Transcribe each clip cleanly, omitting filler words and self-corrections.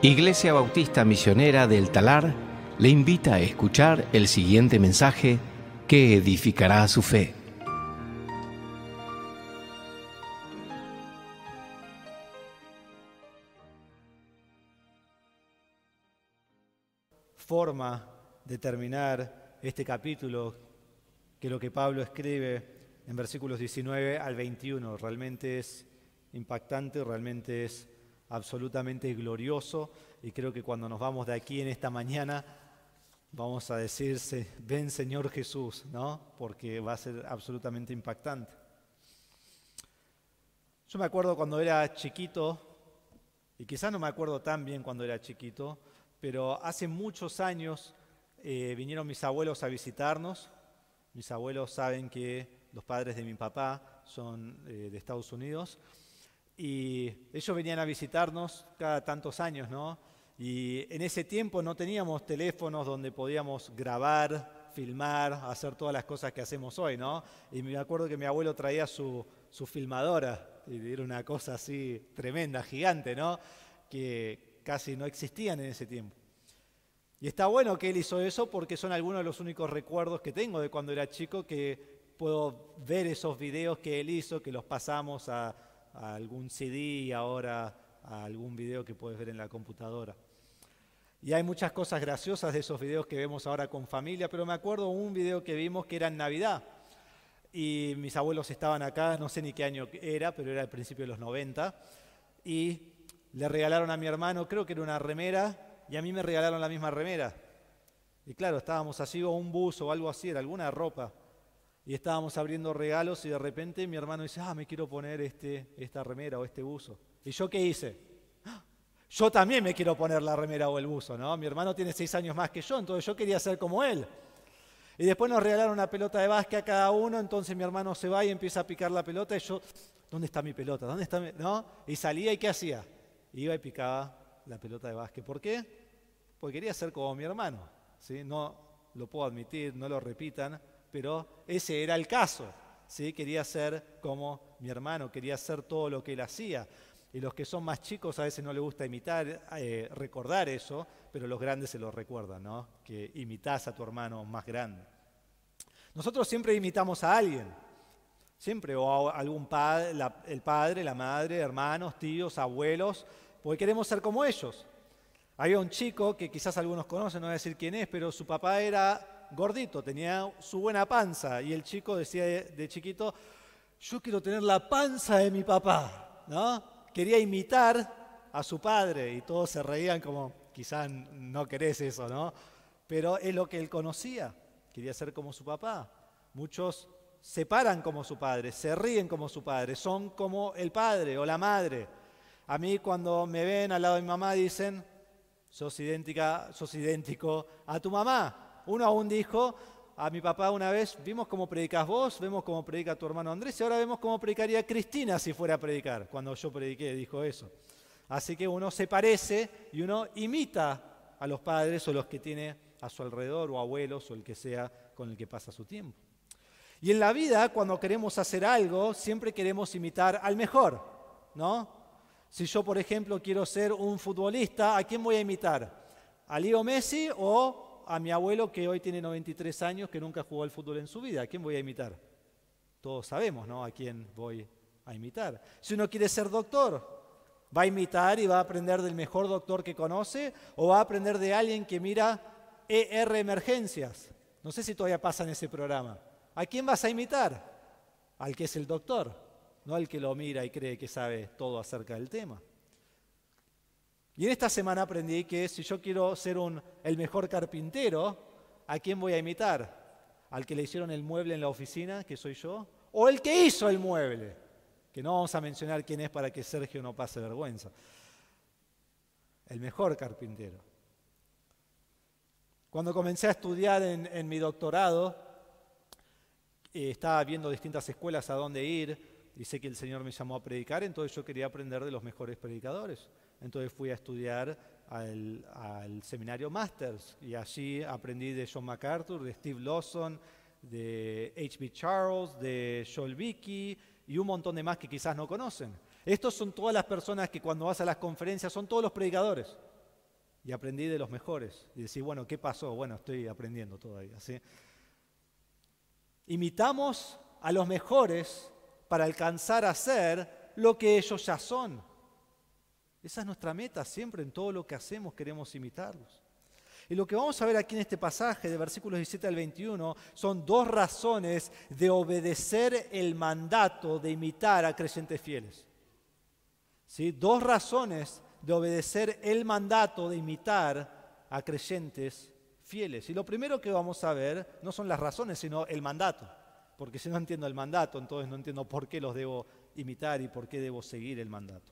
Iglesia Bautista Misionera del Talar le invita a escuchar el siguiente mensaje que edificará su fe. Forma de terminar este capítulo, que lo que Pablo escribe en versículos 19 al 21 realmente es impactante, realmente es absolutamente glorioso, y creo que cuando nos vamos de aquí en esta mañana vamos a decirse, ven Señor Jesús, ¿no? Porque va a ser absolutamente impactante. Yo me acuerdo cuando era chiquito, y quizás no me acuerdo tan bien cuando era chiquito, pero hace muchos años vinieron mis abuelos a visitarnos. Mis abuelos saben que los padres de mi papá son de Estados Unidos, y ellos venían a visitarnos cada tantos años, ¿no? Y en ese tiempo no teníamos teléfonos donde podíamos grabar, filmar, hacer todas las cosas que hacemos hoy, ¿no? Y me acuerdo que mi abuelo traía su filmadora, y era una cosa así tremenda, gigante, ¿no? Que casi no existían en ese tiempo. Y está bueno que él hizo eso porque son algunos de los únicos recuerdos que tengo de cuando era chico, que puedo ver esos videos que él hizo, que los pasamos a algún CD y ahora a algún video que puedes ver en la computadora. Y hay muchas cosas graciosas de esos videos que vemos ahora con familia, pero me acuerdo un video que vimos que era en Navidad. Y mis abuelos estaban acá, no sé ni qué año era, pero era al principio de los 90. Y le regalaron a mi hermano, creo que era una remera, y a mí me regalaron la misma remera. Y claro, estábamos así, o un buzo o algo así, era alguna ropa. Y estábamos abriendo regalos y de repente mi hermano dice, me quiero poner esta remera o este buzo. ¿Y yo qué hice? Yo también me quiero poner la remera o el buzo, ¿no? Mi hermano tiene 6 años más que yo, entonces yo quería ser como él. Y después nos regalaron una pelota de básquet a cada uno, entonces mi hermano se va y empieza a picar la pelota y yo, ¿dónde está mi pelota? ¿Dónde está mi...? ¿No? Y salía y ¿qué hacía? Iba y picaba la pelota de básquet. ¿Por qué? Porque quería ser como mi hermano, ¿sí? No lo puedo admitir, no lo repitan, pero ese era el caso, ¿sí? Quería ser como mi hermano, quería hacer todo lo que él hacía. Y los que son más chicos a veces no les gusta imitar, recordar eso, pero los grandes se lo recuerdan, ¿no? Que imitás a tu hermano más grande. Nosotros siempre imitamos a alguien, siempre, o a algún padre, el padre, la madre, hermanos, tíos, abuelos, porque queremos ser como ellos. Había un chico que quizás algunos conocen, no voy a decir quién es, pero su papá era gordito, tenía su buena panza, y el chico decía de chiquito, yo quiero tener la panza de mi papá, ¿no? Quería imitar a su padre, y todos se reían como, quizás no querés eso, ¿no? Pero es lo que él conocía, quería ser como su papá. Muchos se paran como su padre, se ríen como su padre, son como el padre o la madre. A mí cuando me ven al lado de mi mamá dicen, sos idéntico a tu mamá. Uno aún dijo a mi papá una vez, vimos cómo predicas vos, vemos cómo predica tu hermano Andrés, y ahora vemos cómo predicaría Cristina si fuera a predicar. Cuando yo prediqué dijo eso. Así que uno se parece y uno imita a los padres o los que tiene a su alrededor, o abuelos, o el que sea con el que pasa su tiempo. Y en la vida, cuando queremos hacer algo, siempre queremos imitar al mejor, ¿no? Si yo, por ejemplo, quiero ser un futbolista, ¿a quién voy a imitar? ¿A Leo Messi o a mi abuelo que hoy tiene 93 años, que nunca jugó al fútbol en su vida? ¿A quién voy a imitar? Todos sabemos, ¿no? A quién voy a imitar. Si uno quiere ser doctor, ¿va a imitar y va a aprender del mejor doctor que conoce o va a aprender de alguien que mira ER Emergencias? No sé si todavía pasa en ese programa. ¿A quién vas a imitar? Al que es el doctor, no al que lo mira y cree que sabe todo acerca del tema. Y en esta semana aprendí que si yo quiero ser el mejor carpintero, ¿a quién voy a imitar? ¿Al que le hicieron el mueble en la oficina, que soy yo? ¿O el que hizo el mueble? Que no vamos a mencionar quién es para que Sergio no pase vergüenza. El mejor carpintero. Cuando comencé a estudiar en mi doctorado, estaba viendo distintas escuelas a dónde ir, y sé que el Señor me llamó a predicar, entonces yo quería aprender de los mejores predicadores. Entonces fui a estudiar al seminario Masters, y allí aprendí de John MacArthur, de Steve Lawson, de H.B. Charles, de Joel Beeke y un montón de más que quizás no conocen. Estos son todas las personas que cuando vas a las conferencias son todos los predicadores. y aprendí de los mejores. Y decís, bueno, ¿qué pasó? Bueno, estoy aprendiendo todavía, ¿sí? Imitamos a los mejores para alcanzar a ser lo que ellos ya son. Esa es nuestra meta, siempre en todo lo que hacemos queremos imitarlos. Y lo que vamos a ver aquí en este pasaje de versículos 17 al 21 son dos razones de obedecer el mandato de imitar a creyentes fieles. ¿Sí? Dos razones de obedecer el mandato de imitar a creyentes fieles. Y lo primero que vamos a ver no son las razones, sino el mandato. Porque si no entiendo el mandato, entonces no entiendo por qué los debo imitar y por qué debo seguir el mandato.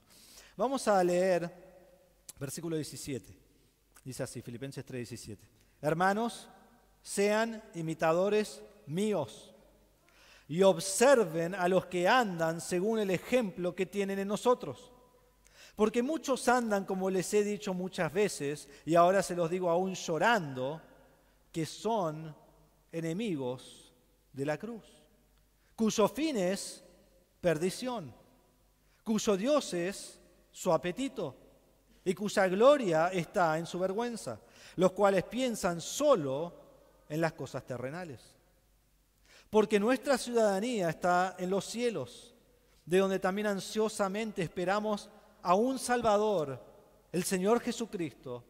Vamos a leer versículo 17. Dice así, Filipenses 3:17. Hermanos, sean imitadores míos y observen a los que andan según el ejemplo que tienen en nosotros. Porque muchos andan, como les he dicho muchas veces, y ahora se los digo aún llorando, que son enemigos de la cruz, cuyo fin es perdición, cuyo Dios es su apetito y cuya gloria está en su vergüenza, los cuales piensan solo en las cosas terrenales. Porque nuestra ciudadanía está en los cielos, de donde también ansiosamente esperamos a un Salvador, el Señor Jesucristo,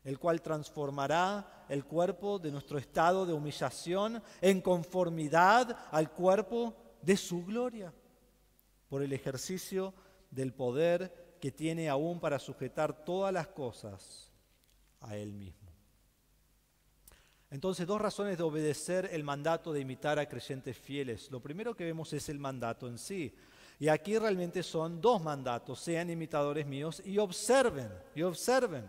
el cual transformará el cuerpo de nuestro estado de humillación en conformidad al cuerpo de su gloria, por el ejercicio del poder que tiene aún para sujetar todas las cosas a Él mismo. Entonces, dos razones de obedecer el mandato de imitar a creyentes fieles. Lo primero que vemos es el mandato en sí. Y aquí realmente son dos mandatos: sean imitadores míos y observen, y observen.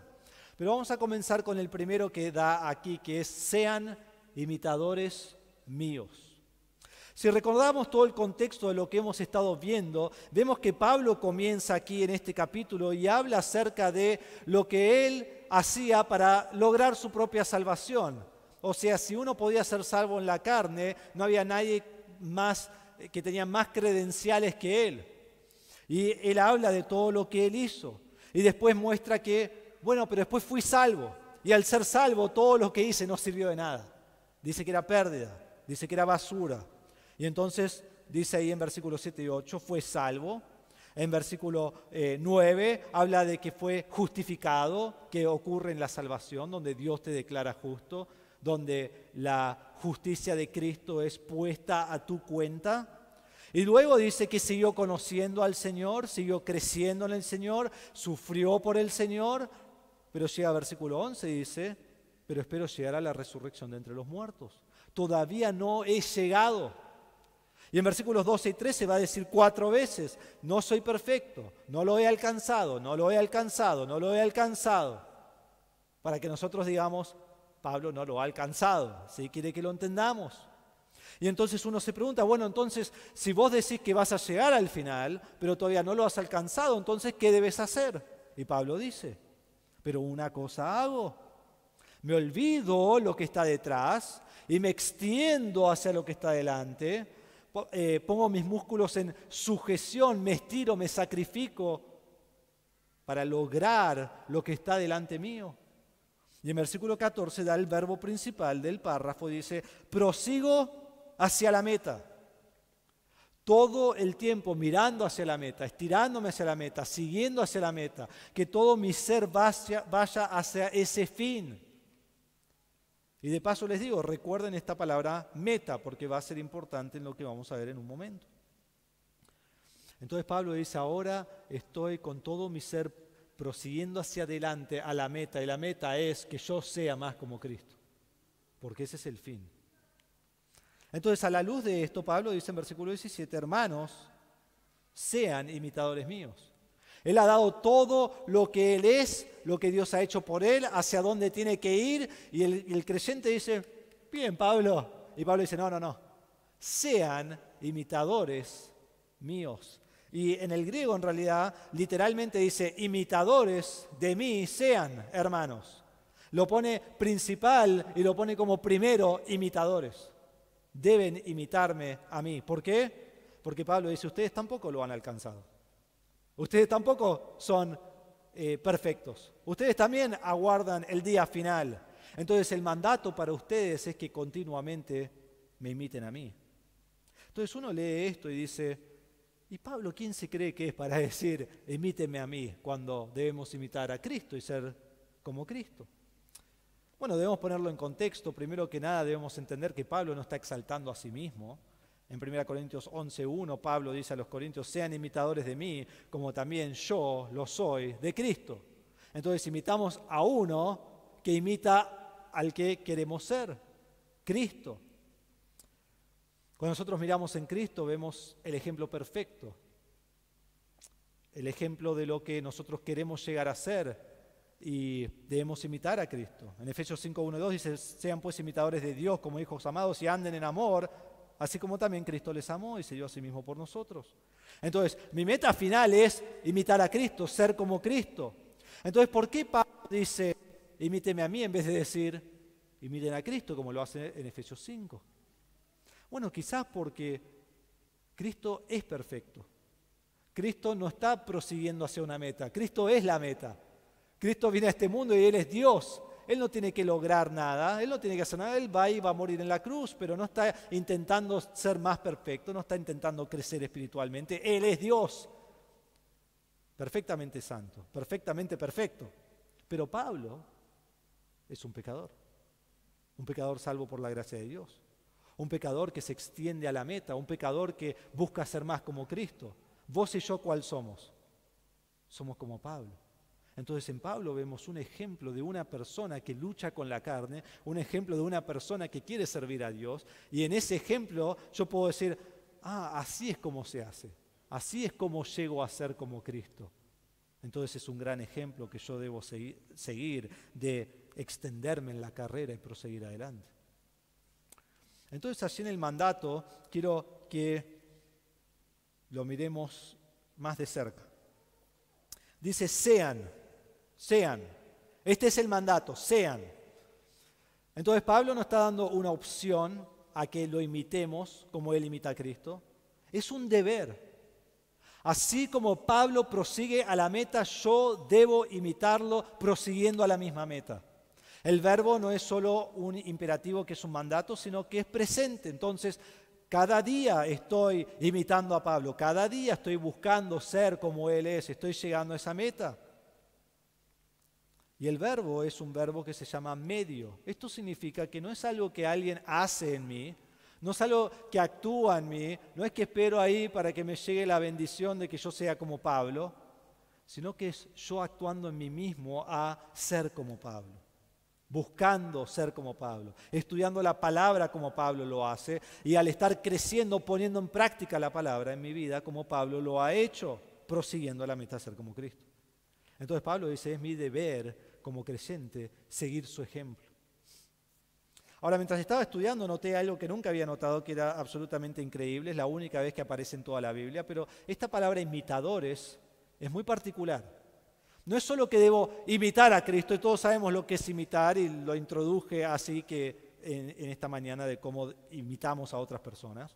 Pero vamos a comenzar con el primero que da aquí, que es sean imitadores míos. Si recordamos todo el contexto de lo que hemos estado viendo, vemos que Pablo comienza aquí en este capítulo y habla acerca de lo que él hacía para lograr su propia salvación. O sea, si uno podía ser salvo en la carne, no había nadie más que tenía más credenciales que él. Y él habla de todo lo que él hizo. Y después muestra que, bueno, pero después fui salvo. Y al ser salvo, todo lo que hice no sirvió de nada. Dice que era pérdida, dice que era basura. Y entonces dice ahí en versículos 7 y 8, fue salvo. En versículo 9 habla de que fue justificado, que ocurre en la salvación, donde Dios te declara justo, donde la justicia de Cristo es puesta a tu cuenta. Y luego dice que siguió conociendo al Señor, siguió creciendo en el Señor, sufrió por el Señor, pero llega al versículo 11 y dice, pero espero llegar a la resurrección de entre los muertos. Todavía no he llegado. Y en versículos 12 y 13 va a decir 4 veces, no soy perfecto, no lo he alcanzado, no lo he alcanzado, no lo he alcanzado. Para que nosotros digamos, Pablo no lo ha alcanzado, ¿sí? Quiere que lo entendamos. Y entonces uno se pregunta, bueno, entonces, si vos decís que vas a llegar al final, pero todavía no lo has alcanzado, entonces, ¿qué debes hacer? Y Pablo dice, pero una cosa hago, me olvido lo que está detrás y me extiendo hacia lo que está delante. Pongo mis músculos en sujeción, me estiro, me sacrifico para lograr lo que está delante mío. Y en versículo 14 da el verbo principal del párrafo y dice, prosigo hacia la meta. Todo el tiempo mirando hacia la meta, estirándome hacia la meta, siguiendo hacia la meta, que todo mi ser vaya hacia ese fin. Y de paso les digo, recuerden esta palabra meta, porque va a ser importante en lo que vamos a ver en un momento. Entonces Pablo dice, ahora estoy con todo mi ser prosiguiendo hacia adelante a la meta, y la meta es que yo sea más como Cristo, porque ese es el fin. Entonces, a la luz de esto, Pablo dice en versículo 17, hermanos, sean imitadores míos. Él ha dado todo lo que Él es, lo que Dios ha hecho por Él, hacia dónde tiene que ir, y el creyente dice, bien, Pablo. Y Pablo dice, no, sean imitadores míos. Y en el griego, en realidad, literalmente dice, imitadores de mí sean, hermanos. Lo pone principal y lo pone como primero, imitadores. Deben imitarme a mí. ¿Por qué? Porque Pablo dice, ustedes tampoco lo han alcanzado. Ustedes tampoco son perfectos. Ustedes también aguardan el día final. Entonces el mandato para ustedes es que continuamente me imiten a mí. Entonces uno lee esto y dice, ¿y Pablo quién se cree que es para decir, imíteme a mí, cuando debemos imitar a Cristo y ser como Cristo? Bueno, debemos ponerlo en contexto. Primero que nada debemos entender que Pablo no está exaltando a sí mismo. En 1 Corintios 11:1 Pablo dice a los corintios, sean imitadores de mí, como también yo lo soy de Cristo. Entonces imitamos a uno que imita al que queremos ser, Cristo. Cuando nosotros miramos en Cristo vemos el ejemplo perfecto, el ejemplo de lo que nosotros queremos llegar a ser y debemos imitar a Cristo. En Efesios 5:1-2 dice, sean pues imitadores de Dios como hijos amados y anden en amor, así como también Cristo les amó y se dio a sí mismo por nosotros. Entonces, mi meta final es imitar a Cristo, ser como Cristo. Entonces, ¿por qué Pablo dice, imíteme a mí en vez de decir, imiten a Cristo como lo hace en Efesios 5? Bueno, quizás porque Cristo es perfecto. Cristo no está prosiguiendo hacia una meta, Cristo es la meta. Cristo viene a este mundo y Él es Dios. Él no tiene que lograr nada, Él no tiene que hacer nada, Él va y va a morir en la cruz, pero no está intentando ser más perfecto, no está intentando crecer espiritualmente. Él es Dios, perfectamente santo, perfectamente perfecto. Pero Pablo es un pecador salvo por la gracia de Dios, un pecador que se extiende a la meta, un pecador que busca ser más como Cristo. Vos y yo, ¿cuál somos? Somos como Pablo. Entonces en Pablo vemos un ejemplo de una persona que lucha con la carne, un ejemplo de una persona que quiere servir a Dios, y en ese ejemplo yo puedo decir, así es como se hace, así es como llego a ser como Cristo. Entonces es un gran ejemplo que yo debo seguir de extenderme en la carrera y proseguir adelante. Entonces allí en el mandato quiero que lo miremos más de cerca. Dice sean. Este es el mandato, sean. Entonces Pablo nos está dando una opción a que lo imitemos como Él imita a Cristo. Es un deber. Así como Pablo prosigue a la meta, yo debo imitarlo prosiguiendo a la misma meta. El verbo no es solo un imperativo que es un mandato, sino que es presente. Entonces, cada día estoy imitando a Pablo, cada día estoy buscando ser como Él es, estoy llegando a esa meta. Y el verbo es un verbo que se llama medio. Esto significa que no es algo que alguien hace en mí, no es algo que actúa en mí, no es que espero ahí para que me llegue la bendición de que yo sea como Pablo, sino que es yo actuando en mí mismo a ser como Pablo, buscando ser como Pablo, estudiando la palabra como Pablo lo hace y al estar creciendo, poniendo en práctica la palabra en mi vida como Pablo lo ha hecho, prosiguiendo la meta de ser como Cristo. Entonces Pablo dice, es mi deber como creyente seguir su ejemplo. Ahora, mientras estaba estudiando, noté algo que nunca había notado, que era absolutamente increíble, es la única vez que aparece en toda la Biblia, pero esta palabra imitadores es muy particular. No es solo que debo imitar a Cristo, y todos sabemos lo que es imitar, y lo introduje así que en esta mañana de cómo imitamos a otras personas.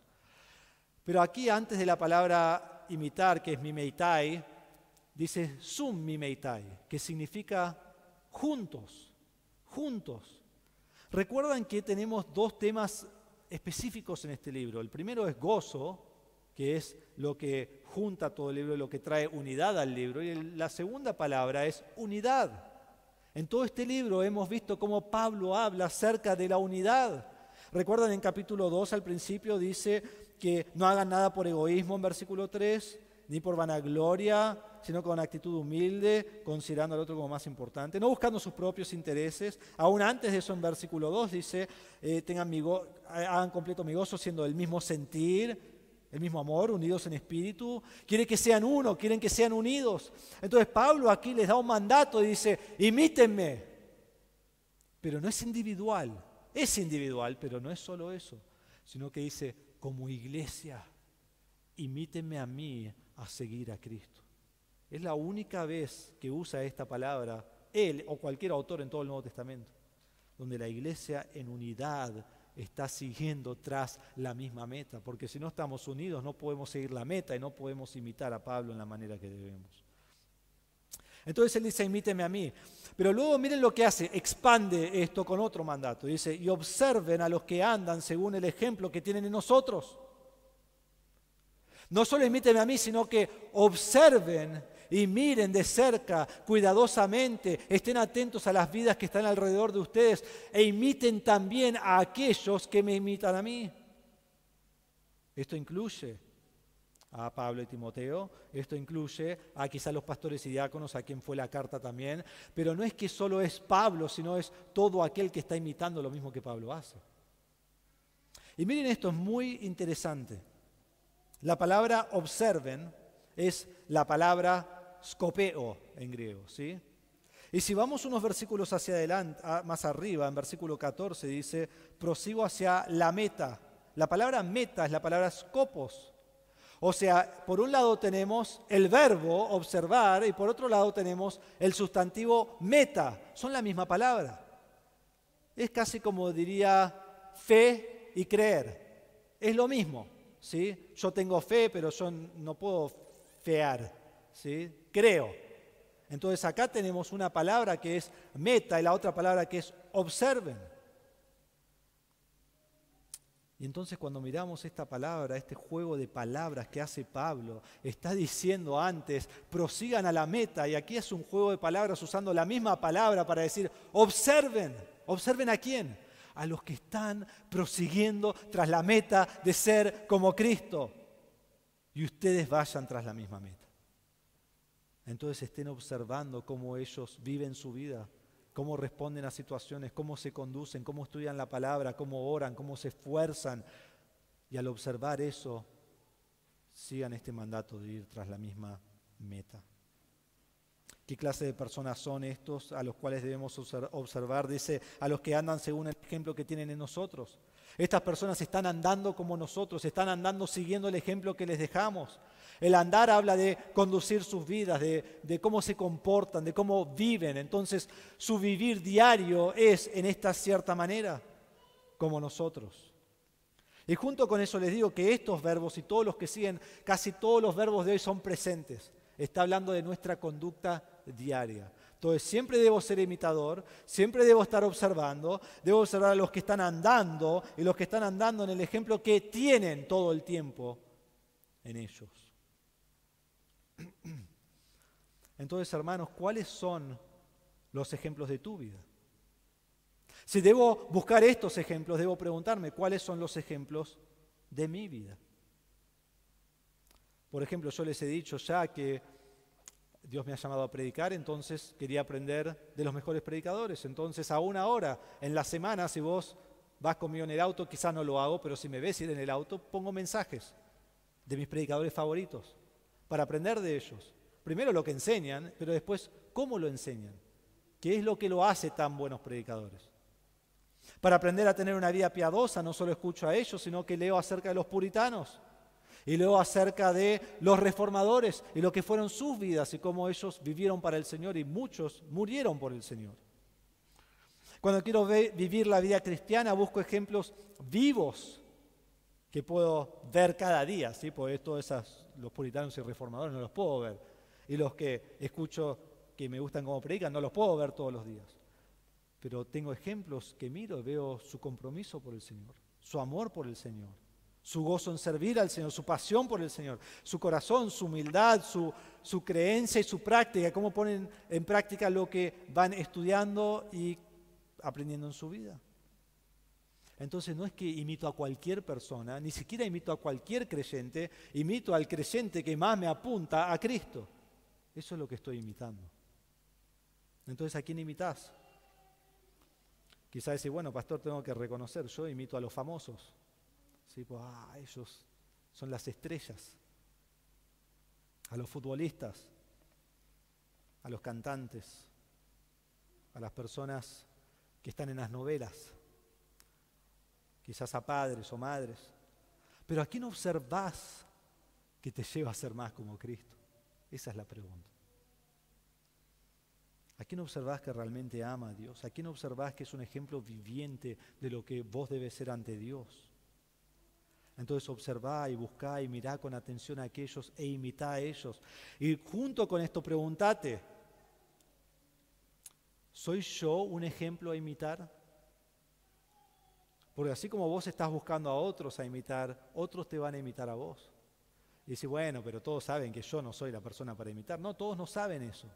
Pero aquí, antes de la palabra imitar, que es mimeitai, dice sum mimeitai, que significa juntos, juntos. Recuerdan que tenemos dos temas específicos en este libro. El primero es gozo, que es lo que junta todo el libro, lo que trae unidad al libro. Y la segunda palabra es unidad. En todo este libro hemos visto cómo Pablo habla acerca de la unidad. Recuerdan en capítulo 2 al principio dice que no hagan nada por egoísmo en versículo 3, ni por vanagloria, sino con actitud humilde, considerando al otro como más importante, no buscando sus propios intereses. Aún antes de eso, en versículo 2 dice, hagan completo mi gozo siendo el mismo sentir, el mismo amor, unidos en espíritu. Quiere que sean uno, quieren que sean unidos. Entonces Pablo aquí les da un mandato y dice, imítenme. Pero no es individual, pero no es solo eso, sino que dice, como iglesia, imítenme a mí a seguir a Cristo. Es la única vez que usa esta palabra él o cualquier autor en todo el Nuevo Testamento, donde la iglesia en unidad está siguiendo tras la misma meta, porque si no estamos unidos no podemos seguir la meta y no podemos imitar a Pablo en la manera que debemos. Entonces él dice, imíteme a mí. Pero luego miren lo que hace, expande esto con otro mandato. Dice, y observen a los que andan según el ejemplo que tienen en nosotros. No solo imíteme a mí, sino que observen y miren de cerca, cuidadosamente, estén atentos a las vidas que están alrededor de ustedes e imiten también a aquellos que me imitan a mí. Esto incluye a Pablo y Timoteo, esto incluye a quizá los pastores y diáconos, a quien fue la carta también, pero no es que solo es Pablo, sino es todo aquel que está imitando lo mismo que Pablo hace. Y miren esto, es muy interesante. La palabra observen es la palabra skopeo en griego, ¿sí? Y si vamos unos versículos hacia adelante, más arriba, en versículo 14 dice, prosigo hacia la meta. La palabra meta es la palabra skopos. O sea, por un lado tenemos el verbo observar y por otro lado tenemos el sustantivo meta. Son la misma palabra. Es casi como diría fe y creer. Es lo mismo, ¿sí? Yo tengo fe, pero yo no puedo fear, ¿sí? Creo. Entonces acá tenemos una palabra que es meta y la otra palabra que es observen. Y entonces cuando miramos esta palabra, este juego de palabras que hace Pablo, está diciendo antes, prosigan a la meta, y aquí es un juego de palabras usando la misma palabra para decir, observen. ¿Observen a quién? A los que están prosiguiendo tras la meta de ser como Cristo. Y ustedes vayan tras la misma meta. Entonces estén observando cómo ellos viven su vida, cómo responden a situaciones, cómo se conducen, cómo estudian la palabra, cómo oran, cómo se esfuerzan. Y al observar eso, sigan este mandato de ir tras la misma meta. ¿Qué clase de personas son estos a los cuales debemos observar? Dice, a los que andan según el ejemplo que tienen en nosotros. Estas personas están andando como nosotros, están andando siguiendo el ejemplo que les dejamos. El andar habla de conducir sus vidas, de cómo se comportan, de cómo viven. Entonces, su vivir diario es en esta cierta manera, como nosotros. Y junto con eso les digo que estos verbos y todos los que siguen, casi todos los verbos de hoy son presentes. Está hablando de nuestra conducta diaria. Entonces, siempre debo ser imitador, siempre debo estar observando, debo observar a los que están andando y los que están andando en el ejemplo que tienen todo el tiempo en ellos. Entonces, hermanos, ¿cuáles son los ejemplos de tu vida? Si debo buscar estos ejemplos, debo preguntarme cuáles son los ejemplos de mi vida. Por ejemplo, yo les he dicho ya que Dios me ha llamado a predicar, entonces quería aprender de los mejores predicadores. Entonces, aún ahora, en la semana, si vos vas conmigo en el auto, quizás no lo hago, pero si me ves ir en el auto, pongo mensajes de mis predicadores favoritos para aprender de ellos. Primero lo que enseñan, pero después cómo lo enseñan. ¿Qué es lo que lo hace tan buenos predicadores? Para aprender a tener una vida piadosa, no solo escucho a ellos, sino que leo acerca de los puritanos. Y leo acerca de los reformadores y lo que fueron sus vidas y cómo ellos vivieron para el Señor y muchos murieron por el Señor. Cuando quiero vivir la vida cristiana, busco ejemplos vivos que puedo ver cada día, ¿sí? Porque todos los puritanos y reformadores no los puedo ver. Y los que escucho que me gustan como predican, no los puedo ver todos los días. Pero tengo ejemplos que miro, veo su compromiso por el Señor, su amor por el Señor, su gozo en servir al Señor, su pasión por el Señor, su corazón, su humildad, su creencia y su práctica, cómo ponen en práctica lo que van estudiando y aprendiendo en su vida. Entonces no es que imito a cualquier persona, ni siquiera imito a cualquier creyente, imito al creyente que más me apunta a Cristo. Eso es lo que estoy imitando. Entonces, ¿a quién imitás? Quizás decir, bueno, pastor, tengo que reconocer, yo imito a los famosos. ¿Sí? Pues, ellos son las estrellas. A los futbolistas, a los cantantes, a las personas que están en las novelas, quizás a padres o madres. Pero ¿a quién observás que te lleva a ser más como Cristo? Esa es la pregunta. ¿A quién observás que realmente ama a Dios? ¿A quién observás que es un ejemplo viviente de lo que vos debes ser ante Dios? Entonces observá y buscá y mirá con atención a aquellos e imitá a ellos. Y junto con esto preguntate, ¿Soy yo un ejemplo a imitar? Porque así como vos estás buscando a otros a imitar, otros te van a imitar a vos. Y dice, bueno, pero todos saben que yo no soy la persona para imitar. No, todos no saben eso.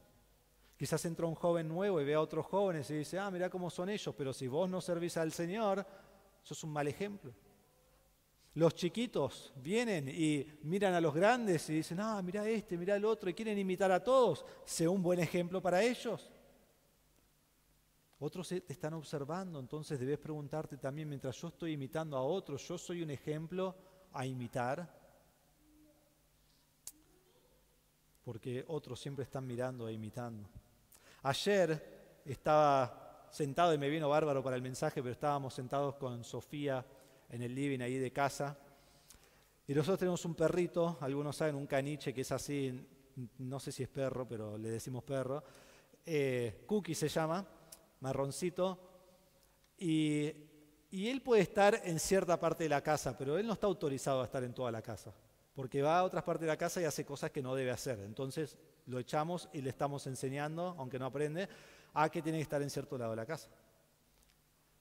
Quizás entra un joven nuevo y ve a otros jóvenes y dice, mirá cómo son ellos, pero si vos no servís al Señor, sos un mal ejemplo. Los chiquitos vienen y miran a los grandes y dicen, mirá este, mirá el otro, y quieren imitar a todos. Sé un buen ejemplo para ellos. Otros te están observando, entonces debes preguntarte también, mientras yo estoy imitando a otros, ¿yo soy un ejemplo a imitar? Porque otros siempre están mirando e imitando. Ayer estaba sentado, y me vino bárbaro para el mensaje, pero estábamos sentados con Sofía en el living ahí de casa. Y nosotros tenemos un perrito, algunos saben, un caniche que es así, no sé si es perro, pero le decimos perro. Cookie se llama, marroncito. Y él puede estar en cierta parte de la casa, pero él no está autorizado a estar en toda la casa. Porque va a otras partes de la casa y hace cosas que no debe hacer. Entonces lo echamos y le estamos enseñando, aunque no aprende, a que tiene que estar en cierto lado de la casa.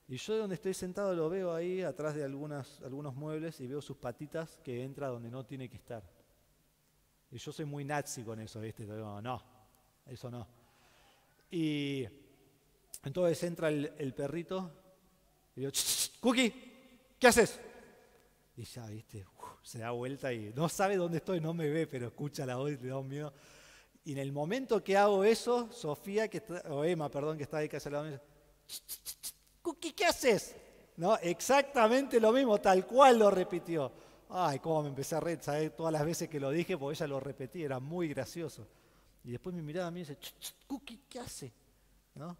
Y yo de donde estoy sentado lo veo ahí, atrás de algunos muebles, y veo sus patitas que entra donde no tiene que estar. Y yo soy muy nazi con eso, ¿viste? Digo, no, eso no. Y entonces entra el perrito y digo, Cookie, ¿qué haces? Y ya, ¿viste? Se da vuelta y no sabe dónde estoy, no me ve, pero escucha la voz y le da un miedo. Y en el momento que hago eso, Sofía, Emma, que está ahí casi al lado mío, Cookie, ¿qué haces? ¿No? Exactamente lo mismo, tal cual lo repitió. Ay, cómo me empecé a reír, ¿sabes? Todas las veces que lo dije, porque ella lo repetía, era muy gracioso. Y después me miraba a mí y dice, Cookie, ¿qué hace? ¿No?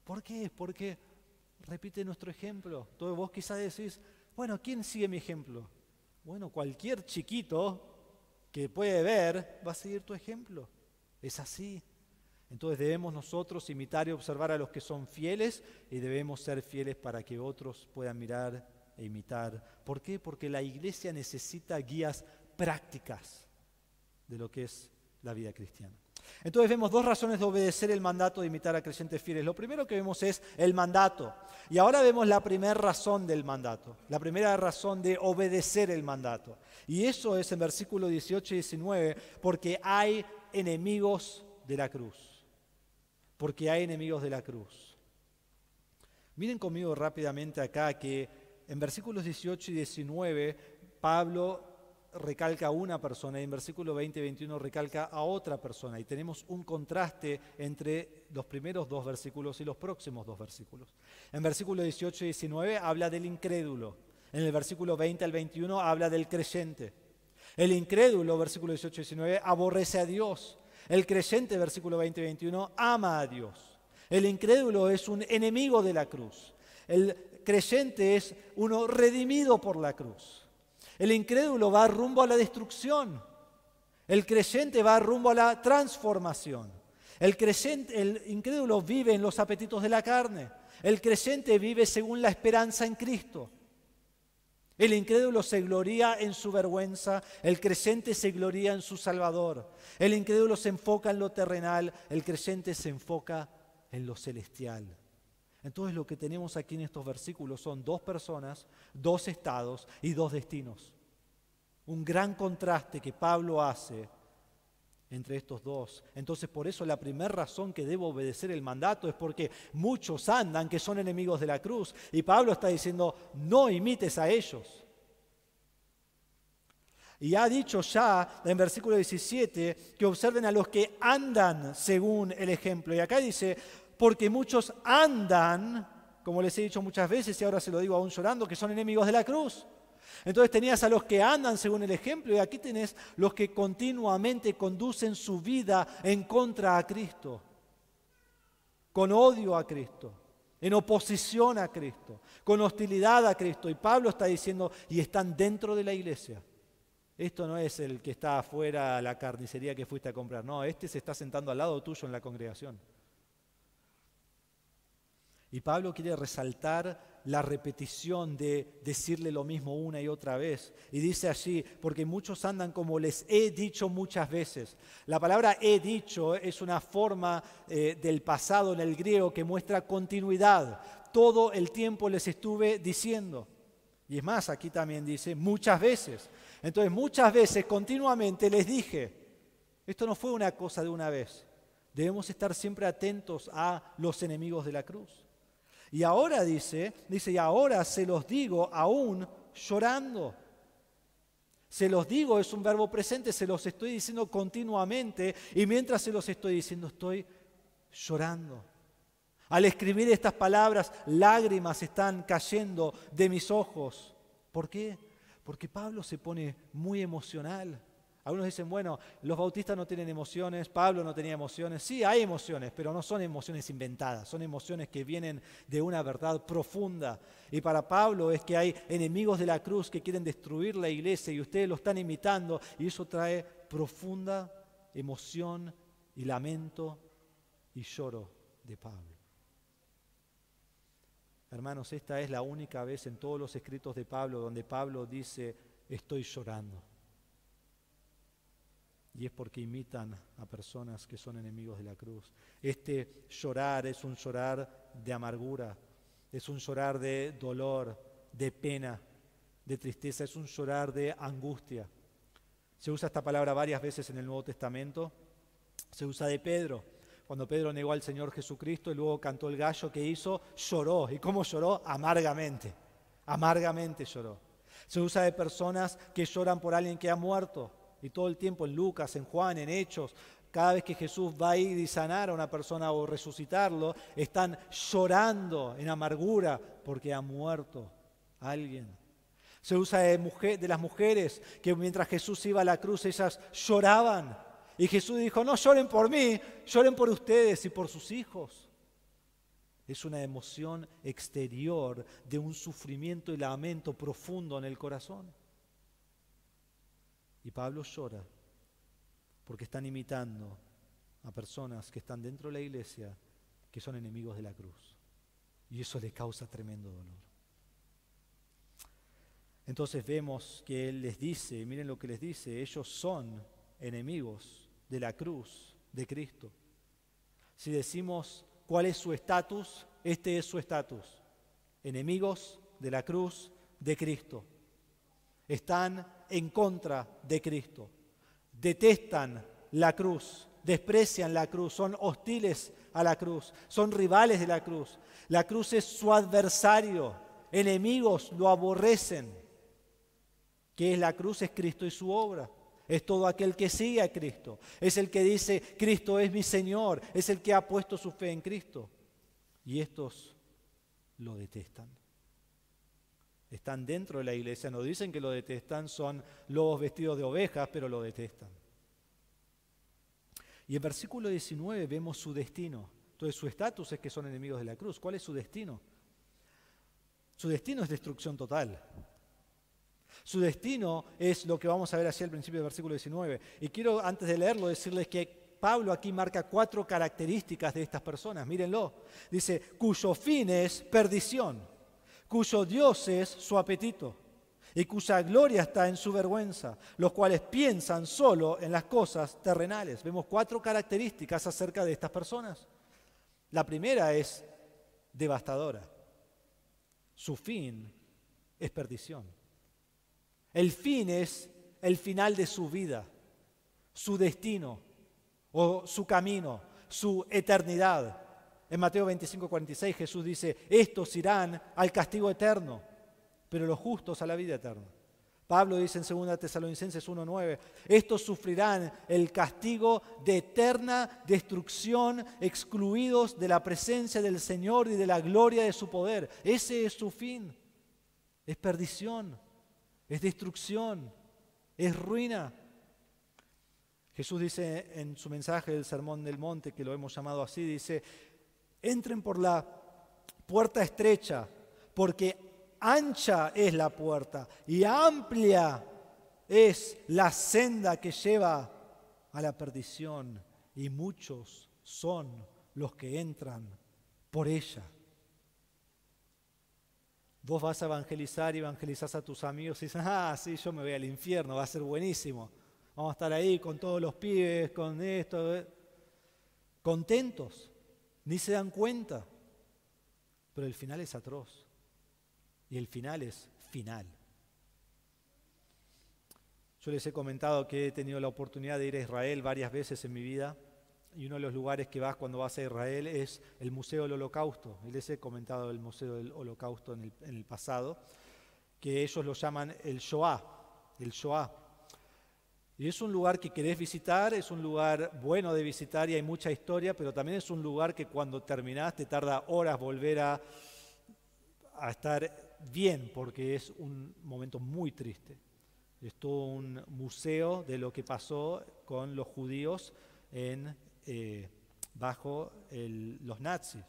¿Por qué? Porque repite nuestro ejemplo. Entonces vos quizás decís, bueno, ¿quién sigue mi ejemplo? Bueno, cualquier chiquito que puede ver va a seguir tu ejemplo. Es así. Entonces debemos nosotros imitar y observar a los que son fieles y debemos ser fieles para que otros puedan mirar e imitar. ¿Por qué? Porque la iglesia necesita guías prácticas de lo que es la vida cristiana. Entonces vemos dos razones de obedecer el mandato de imitar a creyentes fieles. Lo primero que vemos es el mandato. Y ahora vemos la primera razón del mandato, la primera razón de obedecer el mandato. Y eso es en versículos 18 y 19, porque hay enemigos de la cruz. Porque hay enemigos de la cruz. Miren conmigo rápidamente acá que en versículos 18 y 19 Pablo recalca a una persona y en versículo 20 y 21 recalca a otra persona. Y tenemos un contraste entre los primeros dos versículos y los próximos dos versículos. En versículo 18 y 19 habla del incrédulo. En el versículo 20 al 21 habla del creyente. El incrédulo, versículo 18 y 19, aborrece a Dios. El creyente, versículo 20 y 21, ama a Dios. El incrédulo es un enemigo de la cruz. El creyente es uno redimido por la cruz. El incrédulo va rumbo a la destrucción. El creyente va rumbo a la transformación. El incrédulo vive en los apetitos de la carne. El creyente vive según la esperanza en Cristo. El incrédulo se gloría en su vergüenza, el creyente se gloría en su Salvador. El incrédulo se enfoca en lo terrenal, el creyente se enfoca en lo celestial. Entonces lo que tenemos aquí en estos versículos son dos personas, dos estados y dos destinos. Un gran contraste que Pablo hace entre estos dos. Entonces por eso la primera razón que debo obedecer el mandato es porque muchos andan que son enemigos de la cruz. Y Pablo está diciendo, no imites a ellos. Y ha dicho ya en versículo 17 que observen a los que andan según el ejemplo. Y acá dice, porque muchos andan, como les he dicho muchas veces y ahora se lo digo aún llorando, que son enemigos de la cruz. Entonces tenías a los que andan según el ejemplo y aquí tenés los que continuamente conducen su vida en contra a Cristo, con odio a Cristo, en oposición a Cristo, con hostilidad a Cristo. Y Pablo está diciendo, y están dentro de la iglesia. Esto no es el que está afuera a la carnicería que fuiste a comprar, no, este se está sentando al lado tuyo en la congregación. Y Pablo quiere resaltar la repetición de decirle lo mismo una y otra vez. Y dice allí, porque muchos andan como les he dicho muchas veces. La palabra he dicho es una forma del pasado en el griego que muestra continuidad. Todo el tiempo les estuve diciendo. Y es más, aquí también dice muchas veces. Entonces, muchas veces, continuamente les dije, esto no fue una cosa de una vez. Debemos estar siempre atentos a los enemigos de la cruz. Y ahora dice, y ahora se los digo aún llorando. Se los digo es un verbo presente, se los estoy diciendo continuamente y mientras se los estoy diciendo estoy llorando. Al escribir estas palabras, lágrimas están cayendo de mis ojos. ¿Por qué? Porque Pablo se pone muy emocional. Algunos dicen, bueno, los bautistas no tienen emociones, Pablo no tenía emociones. Sí, hay emociones, pero no son emociones inventadas, son emociones que vienen de una verdad profunda. Y para Pablo es que hay enemigos de la cruz que quieren destruir la iglesia y ustedes lo están imitando y eso trae profunda emoción y lamento y lloro de Pablo. Hermanos, esta es la única vez en todos los escritos de Pablo donde Pablo dice, estoy llorando. Y es porque imitan a personas que son enemigos de la cruz. Este llorar es un llorar de amargura, es un llorar de dolor, de pena, de tristeza, es un llorar de angustia. Se usa esta palabra varias veces en el Nuevo Testamento. Se usa de Pedro. Cuando Pedro negó al Señor Jesucristo y luego cantó el gallo, ¿qué hizo? Lloró. ¿Y cómo lloró? Amargamente. Amargamente lloró. Se usa de personas que lloran por alguien que ha muerto. Y todo el tiempo en Lucas, en Juan, en Hechos, cada vez que Jesús va a ir y sanar a una persona o resucitarlo, están llorando en amargura porque ha muerto alguien. Se usa de las mujeres que mientras Jesús iba a la cruz, ellas lloraban. Y Jesús dijo, no lloren por mí, lloren por ustedes y por sus hijos. Es una emoción exterior de un sufrimiento y lamento profundo en el corazón. Y Pablo llora porque están imitando a personas que están dentro de la iglesia que son enemigos de la cruz. Y eso le causa tremendo dolor. Entonces vemos que él les dice, miren lo que les dice, ellos son enemigos de la cruz de Cristo. Si decimos cuál es su estatus, este es su estatus. Enemigos de la cruz de Cristo. Están en contra de Cristo. Detestan la cruz, desprecian la cruz, son hostiles a la cruz, son rivales de la cruz. La cruz es su adversario, enemigos lo aborrecen. ¿Qué es la cruz? Es Cristo y su obra. Es todo aquel que sigue a Cristo. Es el que dice, Cristo es mi Señor. Es el que ha puesto su fe en Cristo. Y estos lo detestan. Están dentro de la iglesia, no dicen que lo detestan, son lobos vestidos de ovejas, pero lo detestan. Y en versículo 19 vemos su destino. Entonces su estatus es que son enemigos de la cruz. ¿Cuál es su destino? Su destino es destrucción total. Su destino es lo que vamos a ver así al principio del versículo 19. Y quiero, antes de leerlo, decirles que Pablo aquí marca 4 características de estas personas. Mírenlo. Dice, cuyo fin es perdición, cuyo Dios es su apetito y cuya gloria está en su vergüenza, los cuales piensan solo en las cosas terrenales. Vemos 4 características acerca de estas personas. La primera es devastadora. Su fin es perdición. El fin es el final de su vida, su destino o su camino, su eternidad. En Mateo 25:46 Jesús dice, estos irán al castigo eterno, pero los justos a la vida eterna. Pablo dice en 2 Tesalonicenses 1:9, estos sufrirán el castigo de eterna destrucción, excluidos de la presencia del Señor y de la gloria de su poder. Ese es su fin, es perdición. Es destrucción, es ruina. Jesús dice en su mensaje del Sermón del Monte, que lo hemos llamado así, dice, entren por la puerta estrecha, porque ancha es la puerta y amplia es la senda que lleva a la perdición, y muchos son los que entran por ella. Vos vas a evangelizar y evangelizás a tus amigos y dicen, ah, sí, yo me voy al infierno, va a ser buenísimo. Vamos a estar ahí con todos los pibes, con esto, contentos, ni se dan cuenta. Pero el final es atroz. Y el final es final. Yo les he comentado que he tenido la oportunidad de ir a Israel varias veces en mi vida. Y uno de los lugares que vas cuando vas a Israel es el Museo del Holocausto. Y les he comentado el Museo del Holocausto en el pasado, que ellos lo llaman el Shoah. Y es un lugar que querés visitar, es un lugar bueno de visitar y hay mucha historia, pero también es un lugar que cuando terminás te tarda horas volver a estar bien, porque es un momento muy triste. Es todo un museo de lo que pasó con los judíos bajo los nazis.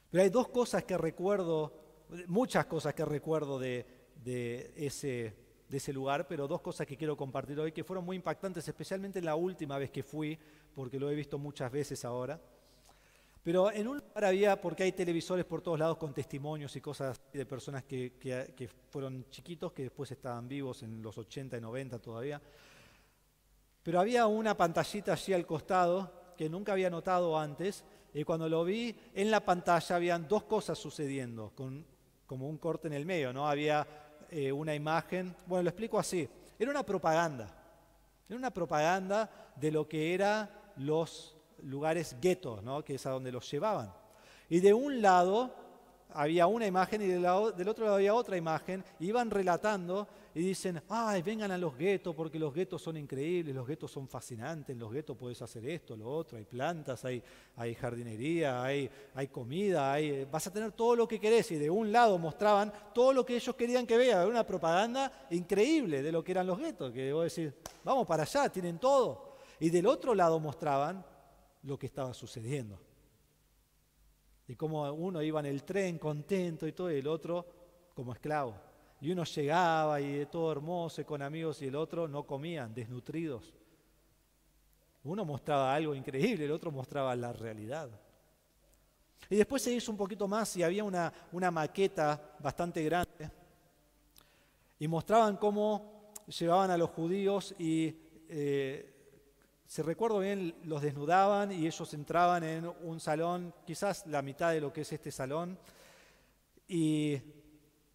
Pero hay dos cosas que recuerdo, muchas cosas que recuerdo de ese lugar, pero dos cosas que quiero compartir hoy que fueron muy impactantes, especialmente la última vez que fui, porque lo he visto muchas veces ahora. Pero en un lugar había, porque hay televisores por todos lados con testimonios y cosas de personas que fueron chiquitos, que después estaban vivos en los 80 y 90 todavía. Pero había una pantallita allí al costado que nunca había notado antes, y cuando lo vi, en la pantalla habían dos cosas sucediendo, como un corte en el medio, ¿no? Había una imagen, bueno, lo explico así, era una propaganda de lo que eran los lugares guetos, ¿no? Que es a donde los llevaban. Y de un lado había una imagen y del otro lado había otra imagen, y iban relatando y dicen, ay, vengan a los guetos porque los guetos son increíbles, los guetos son fascinantes, en los guetos puedes hacer esto, lo otro, hay plantas, hay jardinería, hay comida, vas a tener todo lo que querés. Y de un lado mostraban todo lo que ellos querían que vean, era una propaganda increíble de lo que eran los guetos, que vos decís, vamos para allá, tienen todo. Y del otro lado mostraban lo que estaba sucediendo. Y como uno iba en el tren contento y todo, y el otro como esclavo. Y uno llegaba y todo hermoso y con amigos, y el otro no comían, desnutridos. Uno mostraba algo increíble, el otro mostraba la realidad. Y después se hizo un poquito más y había una maqueta bastante grande. Y mostraban cómo llevaban a los judíos y si recuerdo bien, los desnudaban y ellos entraban en un salón, quizás la mitad de lo que es este salón, y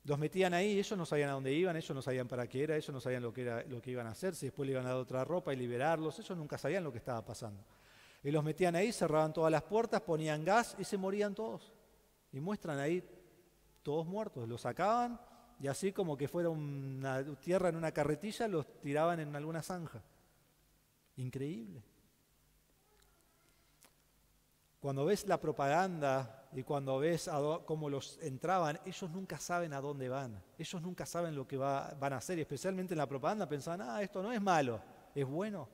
los metían ahí. Ellos no sabían a dónde iban, ellos no sabían para qué era, ellos no sabían lo que iban a hacer, si después le iban a dar otra ropa y liberarlos, ellos nunca sabían lo que estaba pasando. Y los metían ahí, cerraban todas las puertas, ponían gas y se morían todos. Y muestran ahí todos muertos, los sacaban y así como que fuera una tierra en una carretilla, los tiraban en alguna zanja. Increíble. Cuando ves la propaganda y cuando ves cómo los entraban, ellos nunca saben a dónde van. Ellos nunca saben lo que van a hacer. Y especialmente en la propaganda pensaban, esto no es malo, es bueno.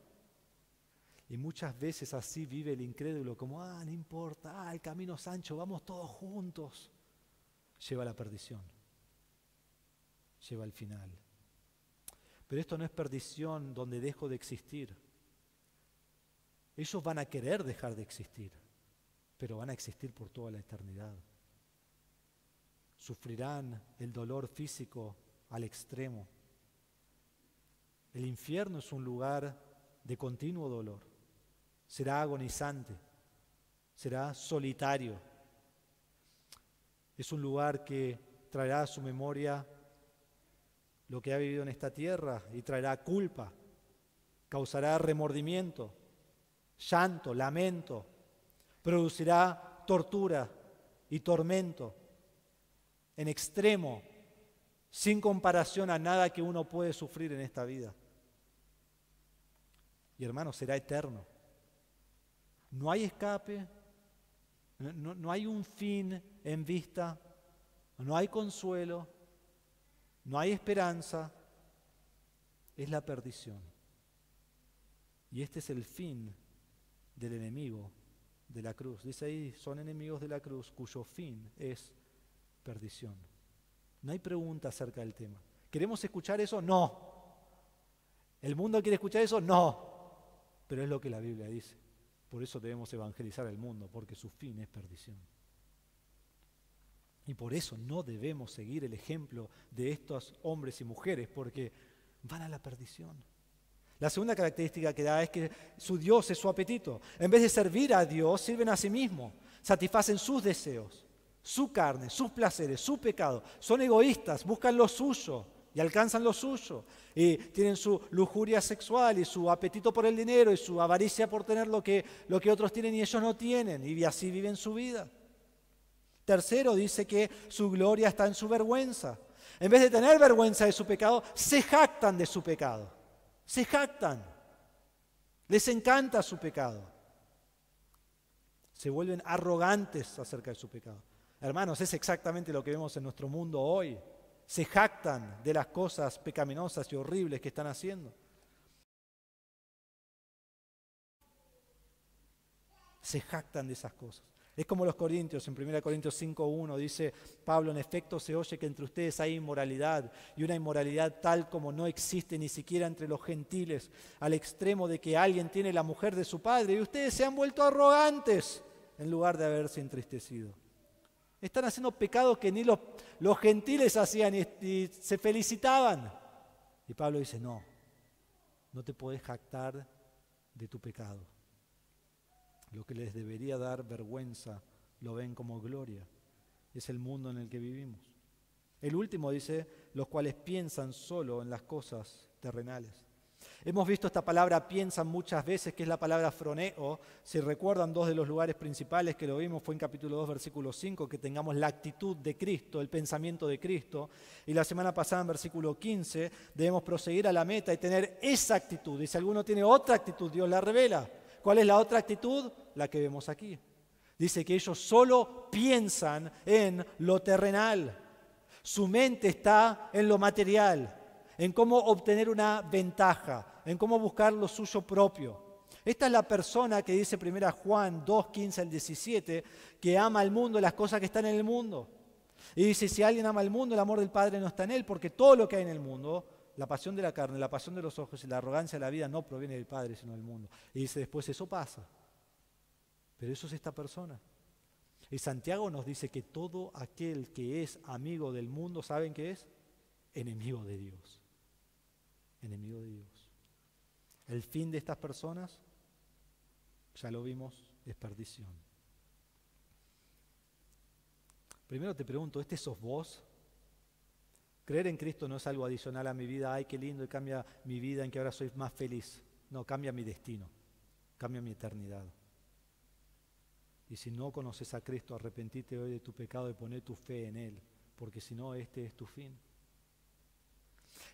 Y muchas veces así vive el incrédulo, como, no importa, el camino es ancho, vamos todos juntos. Lleva a la perdición. Lleva al final. Pero esto no es perdición donde dejo de existir. Ellos van a querer dejar de existir, pero van a existir por toda la eternidad. Sufrirán el dolor físico al extremo. El infierno es un lugar de continuo dolor. Será agonizante, será solitario. Es un lugar que traerá a su memoria lo que ha vivido en esta tierra y traerá culpa, causará remordimiento, llanto, lamento, producirá tortura y tormento en extremo, sin comparación a nada que uno puede sufrir en esta vida. Y hermano, será eterno. No hay escape, no hay un fin en vista, no hay consuelo, no hay esperanza, es la perdición. Y este es el fin del enemigo de la cruz. Dice ahí, son enemigos de la cruz cuyo fin es perdición. No hay pregunta acerca del tema. ¿Queremos escuchar eso? No. ¿El mundo quiere escuchar eso? No. Pero es lo que la Biblia dice. Por eso debemos evangelizar el mundo, porque su fin es perdición. Y por eso no debemos seguir el ejemplo de estos hombres y mujeres, porque van a la perdición. La segunda característica que da es que su Dios es su apetito. En vez de servir a Dios, sirven a sí mismos, satisfacen sus deseos, su carne, sus placeres, su pecado. Son egoístas, buscan lo suyo y alcanzan lo suyo. Y tienen su lujuria sexual y su apetito por el dinero y su avaricia por tener lo que otros tienen y ellos no tienen. Y así viven su vida. Tercero, dice que su gloria está en su vergüenza. En vez de tener vergüenza de su pecado, se jactan de su pecado. Se jactan. Les encanta su pecado. Se vuelven arrogantes acerca de su pecado. Hermanos, es exactamente lo que vemos en nuestro mundo hoy. Se jactan de las cosas pecaminosas y horribles que están haciendo. Se jactan de esas cosas. Es como los Corintios, en 1 Corintios 5:1 dice Pablo, en efecto se oye que entre ustedes hay inmoralidad, y una inmoralidad tal como no existe ni siquiera entre los gentiles, al extremo de que alguien tiene la mujer de su padre, y ustedes se han vuelto arrogantes en lugar de haberse entristecido. Están haciendo pecados que ni los gentiles hacían y se felicitaban. Y Pablo dice, no te podés jactar de tu pecado. Lo que les debería dar vergüenza lo ven como gloria. Es el mundo en el que vivimos. El último dice, los cuales piensan solo en las cosas terrenales. Hemos visto esta palabra piensan muchas veces, que es la palabra froneo. Si recuerdan, dos de los lugares principales que lo vimos fue en capítulo 2, versículo 5, que tengamos la actitud de Cristo, el pensamiento de Cristo. Y la semana pasada, en versículo 15, debemos proseguir a la meta y tener esa actitud. Y si alguno tiene otra actitud, Dios la revela. ¿Cuál es la otra actitud? La que vemos aquí. Dice que ellos solo piensan en lo terrenal. Su mente está en lo material, en cómo obtener una ventaja, en cómo buscar lo suyo propio. Esta es la persona que dice 1 Juan 2, 15 al 17, que ama al mundo, las cosas que están en el mundo. Y dice, si alguien ama al mundo, el amor del Padre no está en él, porque todo lo que hay en el mundo, la pasión de la carne, la pasión de los ojos y la arrogancia de la vida no proviene del Padre, sino del mundo. Y dice después, eso pasa. Pero eso es esta persona. Y Santiago nos dice que todo aquel que es amigo del mundo, ¿saben qué es? Enemigo de Dios. Enemigo de Dios. El fin de estas personas, ya lo vimos, es perdición. Primero te pregunto, ¿este sos vos? Creer en Cristo no es algo adicional a mi vida. Ay, qué lindo, y cambia mi vida en que ahora soy más feliz. No, cambia mi destino, cambia mi eternidad. Y si no conoces a Cristo, arrepentite hoy de tu pecado y poné tu fe en Él, porque si no, este es tu fin.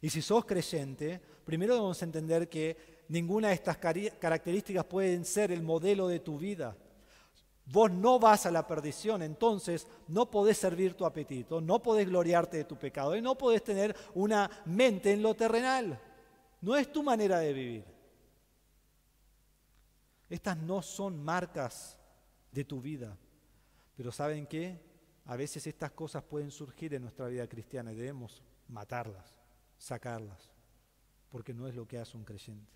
Y si sos creyente, primero debemos entender que ninguna de estas características pueden ser el modelo de tu vida. Vos no vas a la perdición, entonces no podés servir tu apetito, no podés gloriarte de tu pecado y no podés tener una mente en lo terrenal. No es tu manera de vivir. Estas no son marcas de tu vida. Pero ¿saben qué? A veces estas cosas pueden surgir en nuestra vida cristiana y debemos matarlas, sacarlas, porque no es lo que hace un creyente.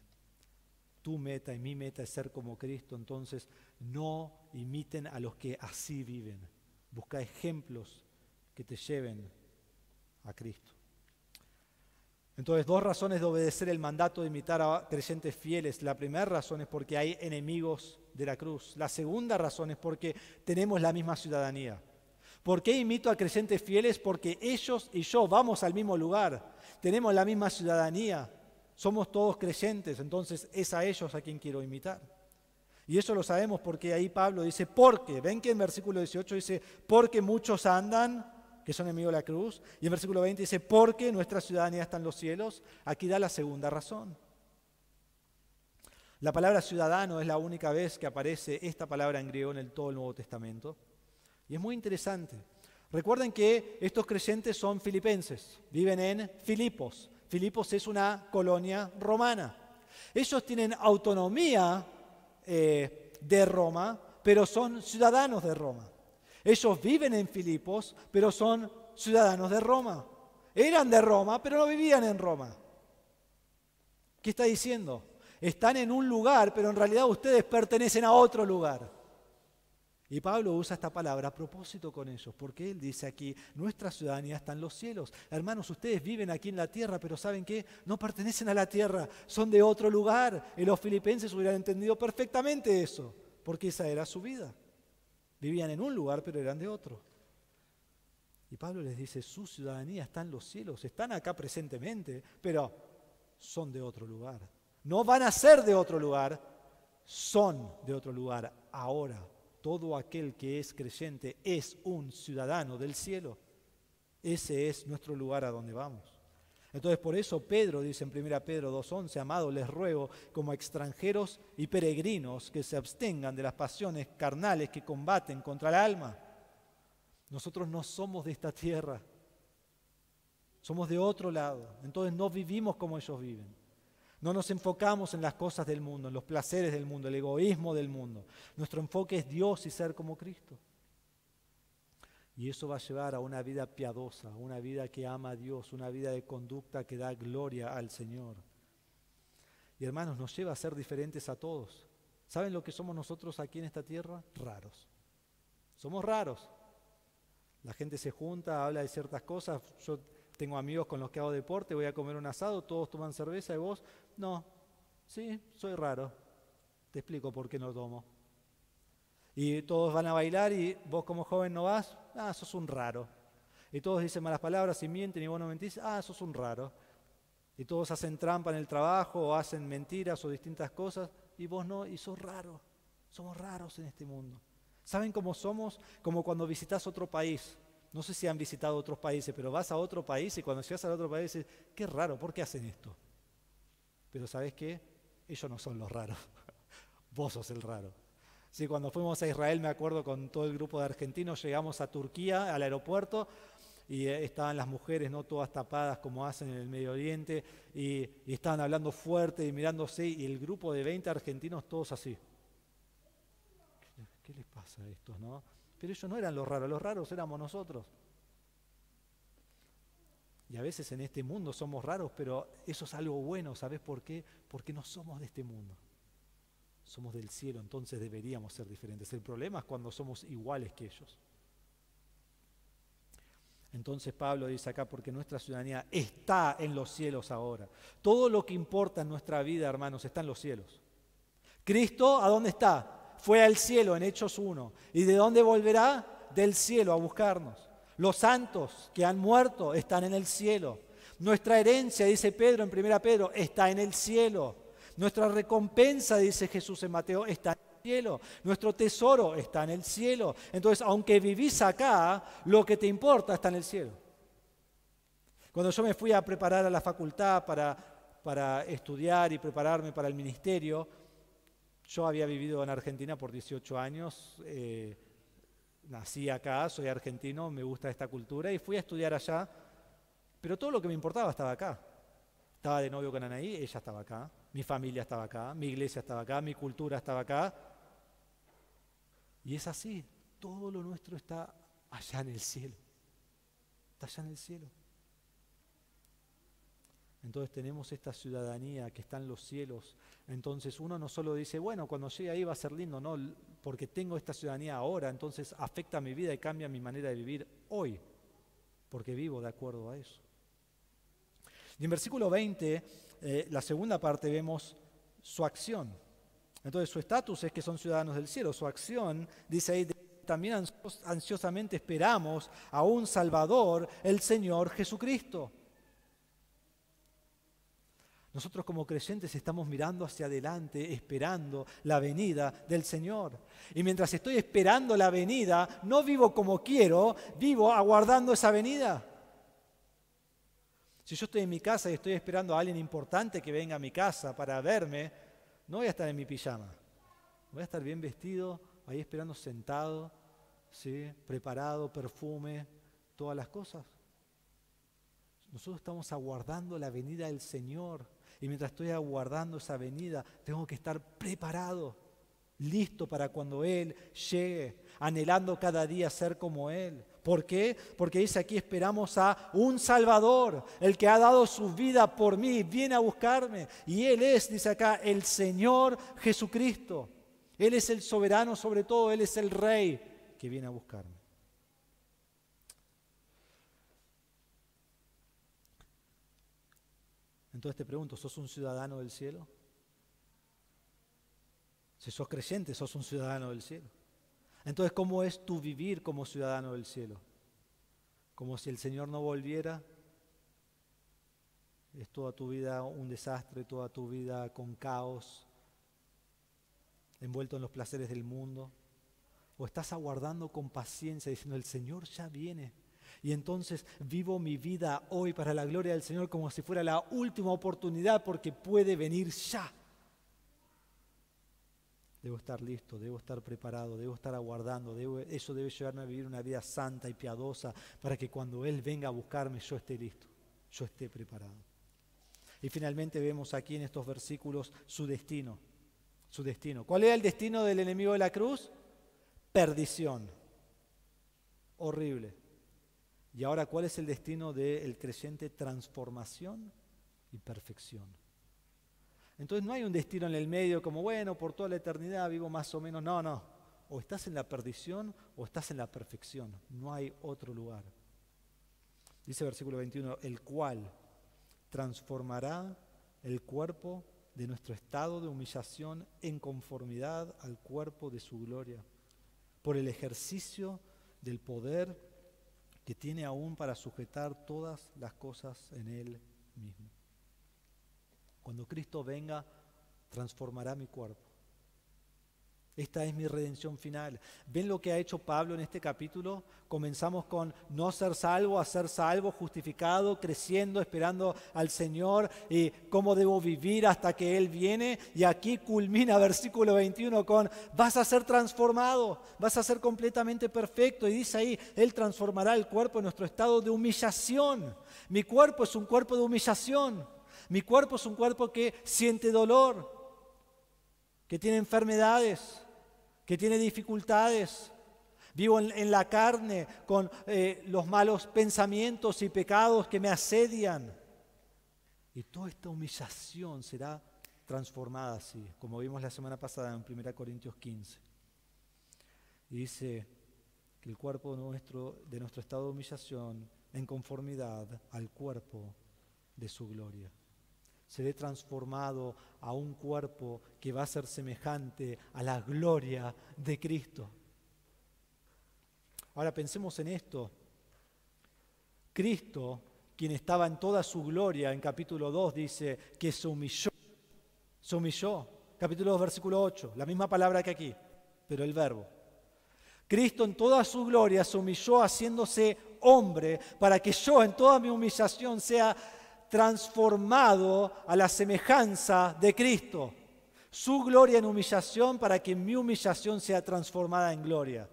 Tu meta y mi meta es ser como Cristo, entonces no imiten a los que así viven. Busca ejemplos que te lleven a Cristo. Entonces, dos razones de obedecer el mandato de imitar a creyentes fieles. La primera razón es porque hay enemigos de la cruz. La segunda razón es porque tenemos la misma ciudadanía. ¿Por qué imito a creyentes fieles? Porque ellos y yo vamos al mismo lugar. Tenemos la misma ciudadanía. Somos todos creyentes, entonces es a ellos a quien quiero imitar. Y eso lo sabemos porque ahí Pablo dice, porque. Ven que en versículo 18 dice, porque muchos andan, que son enemigos de la cruz. Y en versículo 20 dice, porque nuestra ciudadanía está en los cielos. Aquí da la segunda razón. La palabra ciudadano es la única vez que aparece esta palabra en griego en todo el Nuevo Testamento. Y es muy interesante. Recuerden que estos creyentes son filipenses, viven en Filipos. Filipos es una colonia romana. Ellos tienen autonomía de Roma, pero son ciudadanos de Roma. Ellos viven en Filipos, pero son ciudadanos de Roma. Eran de Roma, pero no vivían en Roma. ¿Qué está diciendo? Están en un lugar, pero en realidad ustedes pertenecen a otro lugar. Y Pablo usa esta palabra a propósito con ellos, porque él dice aquí, nuestra ciudadanía está en los cielos. Hermanos, ustedes viven aquí en la tierra, pero ¿saben qué? No pertenecen a la tierra, son de otro lugar. Y los filipenses hubieran entendido perfectamente eso, porque esa era su vida. Vivían en un lugar, pero eran de otro. Y Pablo les dice, su ciudadanía está en los cielos, están acá presentemente, pero son de otro lugar. No van a ser de otro lugar, son de otro lugar ahora. Todo aquel que es creyente es un ciudadano del cielo. Ese es nuestro lugar a donde vamos. Entonces por eso Pedro dice en 1 Pedro 2:11, amados, les ruego como extranjeros y peregrinos que se abstengan de las pasiones carnales que combaten contra el alma. Nosotros no somos de esta tierra, somos de otro lado. Entonces no vivimos como ellos viven. No nos enfocamos en las cosas del mundo, en los placeres del mundo, el egoísmo del mundo. Nuestro enfoque es Dios y ser como Cristo. Y eso va a llevar a una vida piadosa, una vida que ama a Dios, una vida de conducta que da gloria al Señor. Y hermanos, nos lleva a ser diferentes a todos. ¿Saben lo que somos nosotros aquí en esta tierra? Raros. Somos raros. La gente se junta, habla de ciertas cosas. Yo tengo amigos con los que hago deporte, voy a comer un asado, todos toman cerveza y vos, no. Sí, soy raro. Te explico por qué no tomo. Y todos van a bailar y vos como joven no vas, sos un raro. Y todos dicen malas palabras y mienten y vos no mentís, sos un raro. Y todos hacen trampa en el trabajo o hacen mentiras o distintas cosas y vos no, y sos raro. Somos raros en este mundo. ¿Saben cómo somos? Como cuando visitas otro país. No sé si han visitado otros países, pero vas a otro país y cuando llegas al otro país dices, qué raro, ¿por qué hacen esto? Pero ¿sabes qué? Ellos no son los raros. Vos sos el raro. Sí, cuando fuimos a Israel, me acuerdo con todo el grupo de argentinos, llegamos a Turquía, al aeropuerto, y estaban las mujeres, ¿no?, todas tapadas como hacen en el Medio Oriente, y estaban hablando fuerte y mirándose, y el grupo de 20 argentinos todos así. ¿Qué les pasa a estos, no? Pero ellos no eran los raros éramos nosotros. Y a veces en este mundo somos raros, pero eso es algo bueno, ¿sabes por qué? Porque no somos de este mundo. Somos del cielo, entonces deberíamos ser diferentes. El problema es cuando somos iguales que ellos. Entonces Pablo dice acá, porque nuestra ciudadanía está en los cielos ahora. Todo lo que importa en nuestra vida, hermanos, está en los cielos. Cristo, ¿a dónde está? Fue al cielo en Hechos 1. ¿Y de dónde volverá? Del cielo a buscarnos. Los santos que han muerto están en el cielo. Nuestra herencia, dice Pedro en 1 Pedro, está en el cielo. Nuestra recompensa, dice Jesús en Mateo, está en el cielo. Nuestro tesoro está en el cielo. Entonces, aunque vivís acá, lo que te importa está en el cielo. Cuando yo me fui a preparar a la facultad para estudiar y prepararme para el ministerio, yo había vivido en Argentina por 18 años, nací acá, soy argentino, me gusta esta cultura y fui a estudiar allá, pero todo lo que me importaba estaba acá. Estaba de novio con Anaí, ella estaba acá, mi familia estaba acá, mi iglesia estaba acá, mi cultura estaba acá. Y es así, todo lo nuestro está allá en el cielo, está allá en el cielo. Entonces tenemos esta ciudadanía que está en los cielos. Entonces uno no solo dice, bueno, cuando llegue ahí va a ser lindo, no, porque tengo esta ciudadanía ahora, entonces afecta mi vida y cambia mi manera de vivir hoy, porque vivo de acuerdo a eso. Y en versículo 20, la segunda parte, vemos su acción. Entonces su estatus es que son ciudadanos del cielo. Su acción, dice ahí, también ansiosamente esperamos a un Salvador, el Señor Jesucristo. Nosotros como creyentes estamos mirando hacia adelante, esperando la venida del Señor. Y mientras estoy esperando la venida, no vivo como quiero, vivo aguardando esa venida. Si yo estoy en mi casa y estoy esperando a alguien importante que venga a mi casa para verme, no voy a estar en mi pijama. Voy a estar bien vestido, ahí esperando sentado, ¿sí?, preparado, perfume, todas las cosas. Nosotros estamos aguardando la venida del Señor. Y mientras estoy aguardando esa venida, tengo que estar preparado, listo para cuando Él llegue, anhelando cada día ser como Él. ¿Por qué? Porque dice aquí, esperamos a un Salvador, el que ha dado su vida por mí, viene a buscarme. Y Él es, dice acá, el Señor Jesucristo. Él es el soberano sobre todo, Él es el rey que viene a buscarme. Entonces te pregunto, ¿sos un ciudadano del cielo? Si sos creyente, sos un ciudadano del cielo. Entonces, ¿cómo es tu vivir como ciudadano del cielo? Como si el Señor no volviera. Es toda tu vida un desastre, toda tu vida con caos, envuelto en los placeres del mundo. O estás aguardando con paciencia diciendo, el Señor ya viene. Y entonces vivo mi vida hoy para la gloria del Señor como si fuera la última oportunidad porque puede venir ya. Debo estar listo, debo estar preparado, debo estar aguardando. Eso debe llevarme a vivir una vida santa y piadosa para que cuando Él venga a buscarme yo esté listo, yo esté preparado. Y finalmente vemos aquí en estos versículos su destino. Su destino. ¿Cuál era el destino del enemigo de la cruz? Perdición. Horrible. Y ahora, ¿cuál es el destino del creyente? Transformación y perfección. Entonces no hay un destino en el medio como, bueno, por toda la eternidad vivo más o menos. No, no. O estás en la perdición o estás en la perfección. No hay otro lugar. Dice versículo 21, el cual transformará el cuerpo de nuestro estado de humillación en conformidad al cuerpo de su gloria, por el ejercicio del poder que tiene aún para sujetar todas las cosas en Él mismo. Cuando Cristo venga, transformará mi cuerpo. Esta es mi redención final. ¿Ven lo que ha hecho Pablo en este capítulo? Comenzamos con no ser salvo, a ser salvo, justificado, creciendo, esperando al Señor y cómo debo vivir hasta que Él viene. Y aquí culmina versículo 21 con vas a ser transformado, vas a ser completamente perfecto. Y dice ahí, Él transformará el cuerpo en nuestro estado de humillación. Mi cuerpo es un cuerpo de humillación. Mi cuerpo es un cuerpo que siente dolor, que tiene enfermedades, que tiene dificultades. Vivo en la carne con los malos pensamientos y pecados que me asedian. Y toda esta humillación será transformada así, como vimos la semana pasada en 1 Corintios 15. Y dice que el cuerpo de nuestro estado de humillación en conformidad al cuerpo de su gloria. Seré transformado a un cuerpo que va a ser semejante a la gloria de Cristo. Ahora pensemos en esto. Cristo, quien estaba en toda su gloria, en capítulo 2 dice que se humilló. Se humilló. Capítulo 2, versículo 8, la misma palabra que aquí, pero el verbo. Cristo en toda su gloria se humilló haciéndose hombre para que yo en toda mi humillación sea transformado a la semejanza de Cristo. Su gloria en humillación para que mi humillación sea transformada en gloria.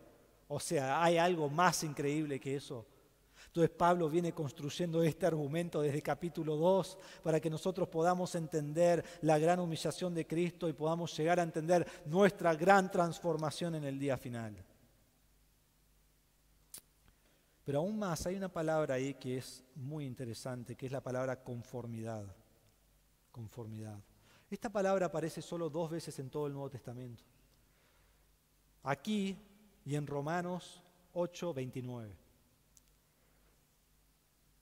O sea, ¿hay algo más increíble que eso? Entonces Pablo viene construyendo este argumento desde capítulo 2 para que nosotros podamos entender la gran humillación de Cristo y podamos llegar a entender nuestra gran transformación en el día final. Pero aún más, hay una palabra ahí que es muy interesante, que es la palabra conformidad. Conformidad. Esta palabra aparece solo 2 veces en todo el Nuevo Testamento. Aquí y en Romanos 8:29.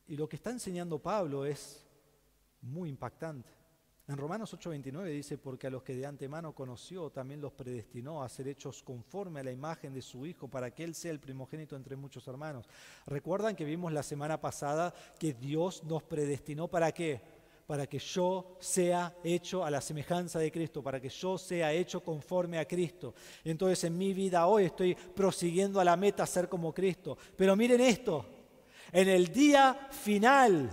Y lo que está enseñando Pablo es muy impactante. En Romanos 8:29 dice, porque a los que de antemano conoció, también los predestinó a ser hechos conforme a la imagen de su Hijo, para que Él sea el primogénito entre muchos hermanos. ¿Recuerdan que vimos la semana pasada que Dios nos predestinó para qué? Para que yo sea hecho a la semejanza de Cristo, para que yo sea hecho conforme a Cristo. Entonces en mi vida hoy estoy prosiguiendo a la meta, ser como Cristo. Pero miren esto, en el día final,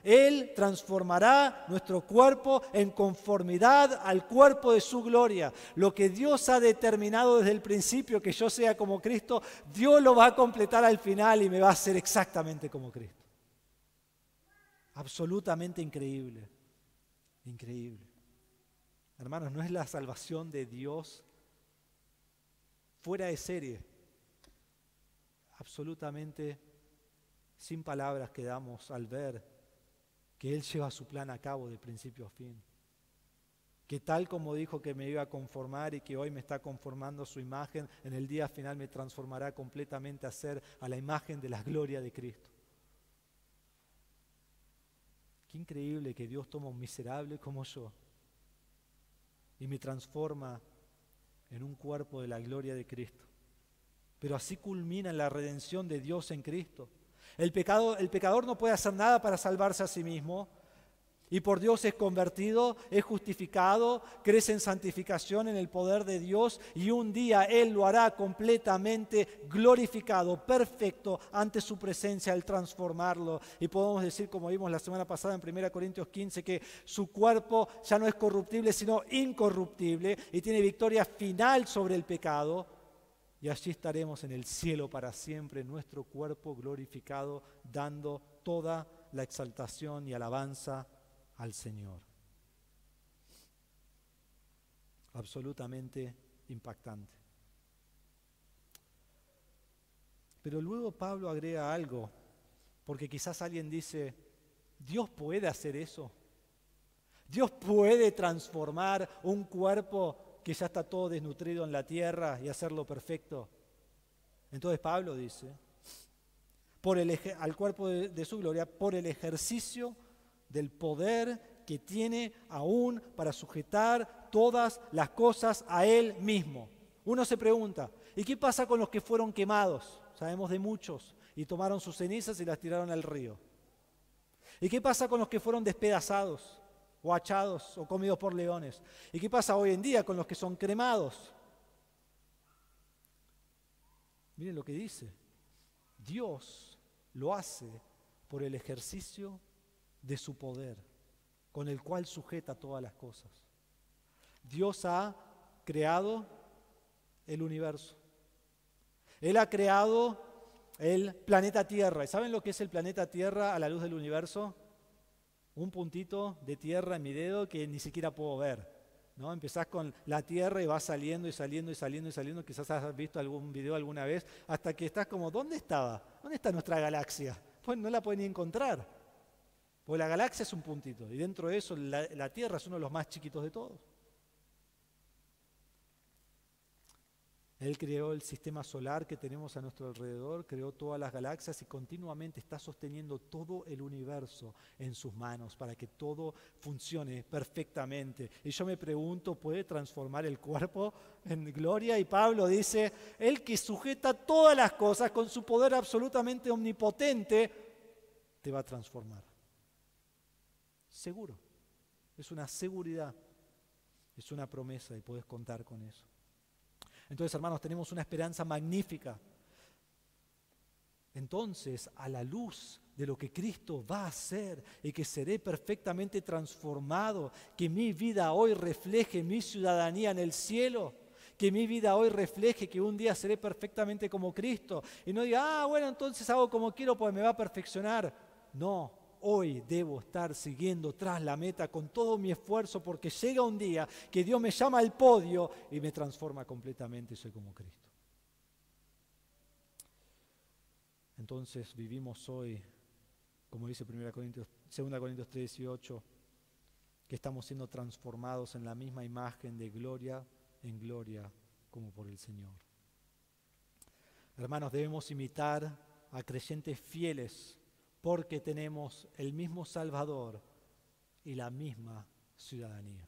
Él transformará nuestro cuerpo en conformidad al cuerpo de su gloria. Lo que Dios ha determinado desde el principio, que yo sea como Cristo, Dios lo va a completar al final y me va a hacer exactamente como Cristo. Absolutamente increíble. Increíble. Hermanos, ¿no es la salvación de Dios fuera de serie? Absolutamente sin palabras quedamos al ver que Él lleva su plan a cabo de principio a fin. que tal como dijo que me iba a conformar y que hoy me está conformando a su imagen, en el día final me transformará completamente a la imagen de la gloria de Cristo. Qué increíble que Dios toma un miserable como yo y me transforma en un cuerpo de la gloria de Cristo. Pero así culmina la redención de Dios en Cristo. El pecador no puede hacer nada para salvarse a sí mismo, y por Dios es convertido, es justificado, crece en santificación en el poder de Dios, y un día Él lo hará completamente glorificado, perfecto ante su presencia al transformarlo. Y podemos decir, como vimos la semana pasada en 1 Corintios 15, que su cuerpo ya no es corruptible, sino incorruptible, y tiene victoria final sobre el pecado. Y allí estaremos en el cielo para siempre, nuestro cuerpo glorificado, dando toda la exaltación y alabanza al Señor. Absolutamente impactante. Pero luego Pablo agrega algo, porque quizás alguien dice, ¿Dios puede hacer eso? ¿Dios puede transformar un cuerpo que ya está todo desnutrido en la tierra y hacerlo perfecto? Entonces Pablo dice, al cuerpo de su gloria, por el ejercicio del poder que tiene aún para sujetar todas las cosas a Él mismo. Uno se pregunta, ¿y qué pasa con los que fueron quemados? Sabemos de muchos, y tomaron sus cenizas y las tiraron al río. ¿Y qué pasa con los que fueron despedazados, o achados, o comidos por leones? ¿Y qué pasa hoy en día con los que son cremados? Miren lo que dice. Dios lo hace por el ejercicio de su poder, con el cual sujeta todas las cosas. Dios ha creado el universo. Él ha creado el planeta Tierra. ¿Y saben lo que es el planeta Tierra a la luz del universo? Un puntito de tierra en mi dedo que ni siquiera puedo ver, ¿no? Empezás con la Tierra y vas saliendo y saliendo y saliendo y saliendo. Quizás has visto algún video alguna vez, hasta que estás como, ¿dónde estaba? ¿Dónde está nuestra galaxia? Pues no la pueden ni encontrar. Porque la galaxia es un puntito, y dentro de eso la Tierra es uno de los más chiquitos de todos. Él creó el sistema solar que tenemos a nuestro alrededor, creó todas las galaxias y continuamente está sosteniendo todo el universo en sus manos para que todo funcione perfectamente. Y yo me pregunto, ¿puede transformar el cuerpo en gloria? Y Pablo dice, Él que sujeta todas las cosas con su poder absolutamente omnipotente, te va a transformar. Seguro. Es una seguridad, es una promesa y puedes contar con eso. Entonces, hermanos, tenemos una esperanza magnífica. Entonces, a la luz de lo que Cristo va a hacer y que seré perfectamente transformado, que mi vida hoy refleje mi ciudadanía en el cielo, que mi vida hoy refleje que un día seré perfectamente como Cristo y no diga, bueno, entonces hago como quiero pues me va a perfeccionar. No, hoy debo estar siguiendo tras la meta con todo mi esfuerzo porque llega un día que Dios me llama al podio y me transforma completamente y soy como Cristo. Entonces vivimos hoy, como dice 2 Corintios 3:18, que estamos siendo transformados en la misma imagen de gloria en gloria como por el Señor. Hermanos, debemos imitar a creyentes fieles porque tenemos el mismo Salvador y la misma ciudadanía.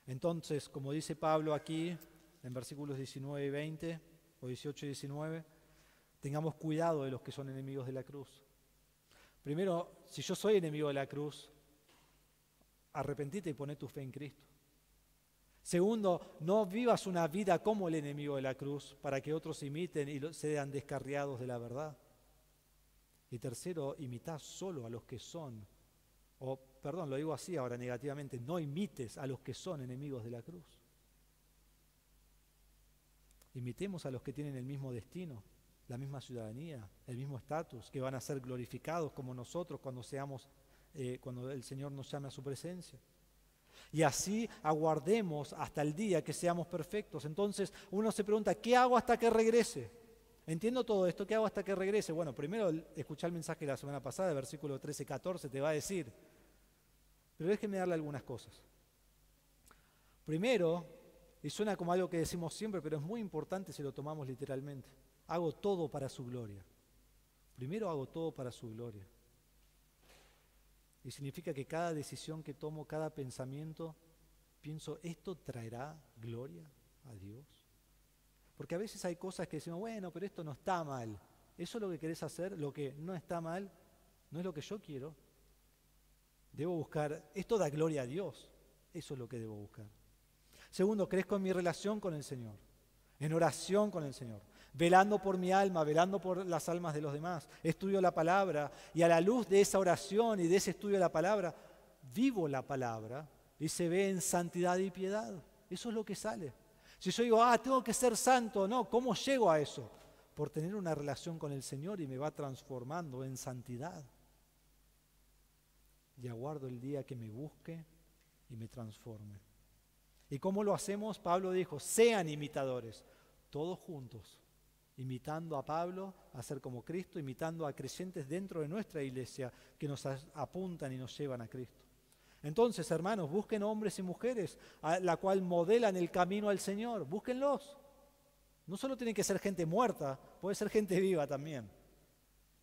Entonces, como dice Pablo aquí en versículos 19 y 20, o 18 y 19, tengamos cuidado de los que son enemigos de la cruz. Primero, si yo soy enemigo de la cruz, arrepentite y poné tu fe en Cristo. Segundo, no vivas una vida como el enemigo de la cruz para que otros imiten y sean descarriados de la verdad. Y tercero, imitá solo a los que son, lo digo así ahora negativamente, no imites a los que son enemigos de la cruz. Imitemos a los que tienen el mismo destino, la misma ciudadanía, el mismo estatus, que van a ser glorificados como nosotros cuando el Señor nos llame a su presencia. Y así aguardemos hasta el día que seamos perfectos. Entonces uno se pregunta, ¿qué hago hasta que regrese? Entiendo todo esto, ¿qué hago hasta que regrese? Bueno, primero escuchar el mensaje de la semana pasada, versículo 13-14, te va a decir, pero déjeme darle algunas cosas. Primero, y suena como algo que decimos siempre, pero es muy importante si lo tomamos literalmente, hago todo para su gloria. Primero hago todo para su gloria. Y significa que cada decisión que tomo, cada pensamiento, pienso, ¿esto traerá gloria a Dios? Porque a veces hay cosas que decimos, bueno, pero esto no está mal. ¿Eso es lo que querés hacer? Lo que no está mal, no es lo que yo quiero. Debo buscar, esto da gloria a Dios. Eso es lo que debo buscar. Segundo, crezco en mi relación con el Señor, en oración con el Señor, velando por mi alma, velando por las almas de los demás. Estudio la palabra y a la luz de esa oración y de ese estudio de la palabra, vivo la palabra y se ve en santidad y piedad. Eso es lo que sale. Si yo digo, tengo que ser santo, no, ¿cómo llego a eso? Por tener una relación con el Señor y me va transformando en santidad. Y aguardo el día que me busque y me transforme. ¿Y cómo lo hacemos? Pablo dijo, sean imitadores, todos juntos, imitando a Pablo a ser como Cristo, imitando a creyentes dentro de nuestra iglesia que nos apuntan y nos llevan a Cristo. Entonces, hermanos, busquen hombres y mujeres a la cual modelan el camino al Señor, búsquenlos. No solo tienen que ser gente muerta, puede ser gente viva también.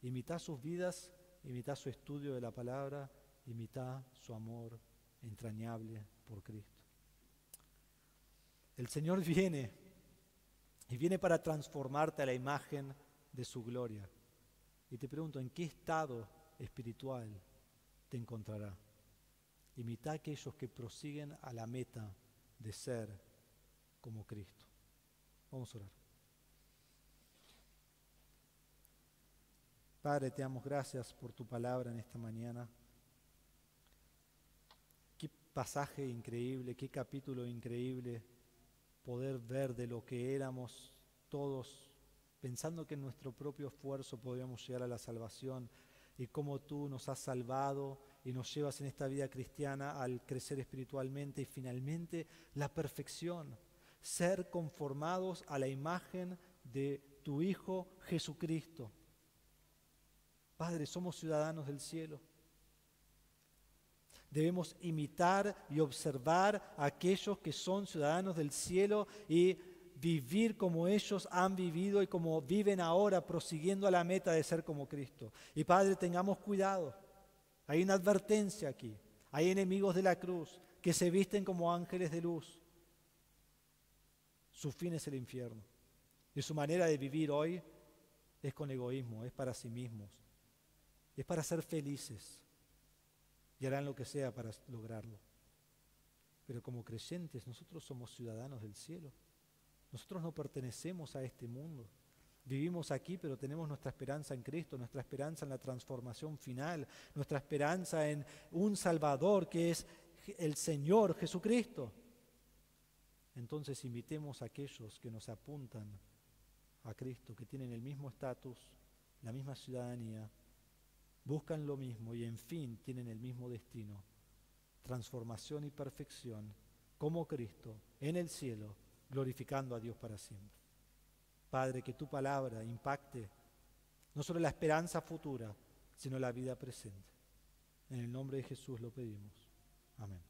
Imitá sus vidas, imitá su estudio de la palabra, imitá su amor entrañable por Cristo. El Señor viene y viene para transformarte a la imagen de su gloria. Y te pregunto, ¿en qué estado espiritual te encontrará? Imita a aquellos que prosiguen a la meta de ser como Cristo. Vamos a orar. Padre, te damos gracias por tu palabra en esta mañana. Qué pasaje increíble, qué capítulo increíble poder ver de lo que éramos todos, pensando que en nuestro propio esfuerzo podíamos llegar a la salvación y cómo tú nos has salvado y nos llevas en esta vida cristiana al crecer espiritualmente y finalmente la perfección, ser conformados a la imagen de tu Hijo Jesucristo. Padre, somos ciudadanos del cielo. Debemos imitar y observar a aquellos que son ciudadanos del cielo y vivir como ellos han vivido y como viven ahora, prosiguiendo a la meta de ser como Cristo. Y Padre, tengamos cuidado. Hay una advertencia aquí. Hay enemigos de la cruz que se visten como ángeles de luz. Su fin es el infierno. Y su manera de vivir hoy es con egoísmo, es para sí mismos. Es para ser felices. Y harán lo que sea para lograrlo. Pero como creyentes, nosotros somos ciudadanos del cielo. Nosotros no pertenecemos a este mundo. Vivimos aquí, pero tenemos nuestra esperanza en Cristo, nuestra esperanza en la transformación final, nuestra esperanza en un Salvador que es el Señor Jesucristo. Entonces imitemos a aquellos que nos apuntan a Cristo, que tienen el mismo estatus, la misma ciudadanía, buscan lo mismo y en fin tienen el mismo destino, transformación y perfección, como Cristo, en el cielo, glorificando a Dios para siempre. Padre, que tu palabra impacte no solo la esperanza futura, sino la vida presente. En el nombre de Jesús lo pedimos. Amén.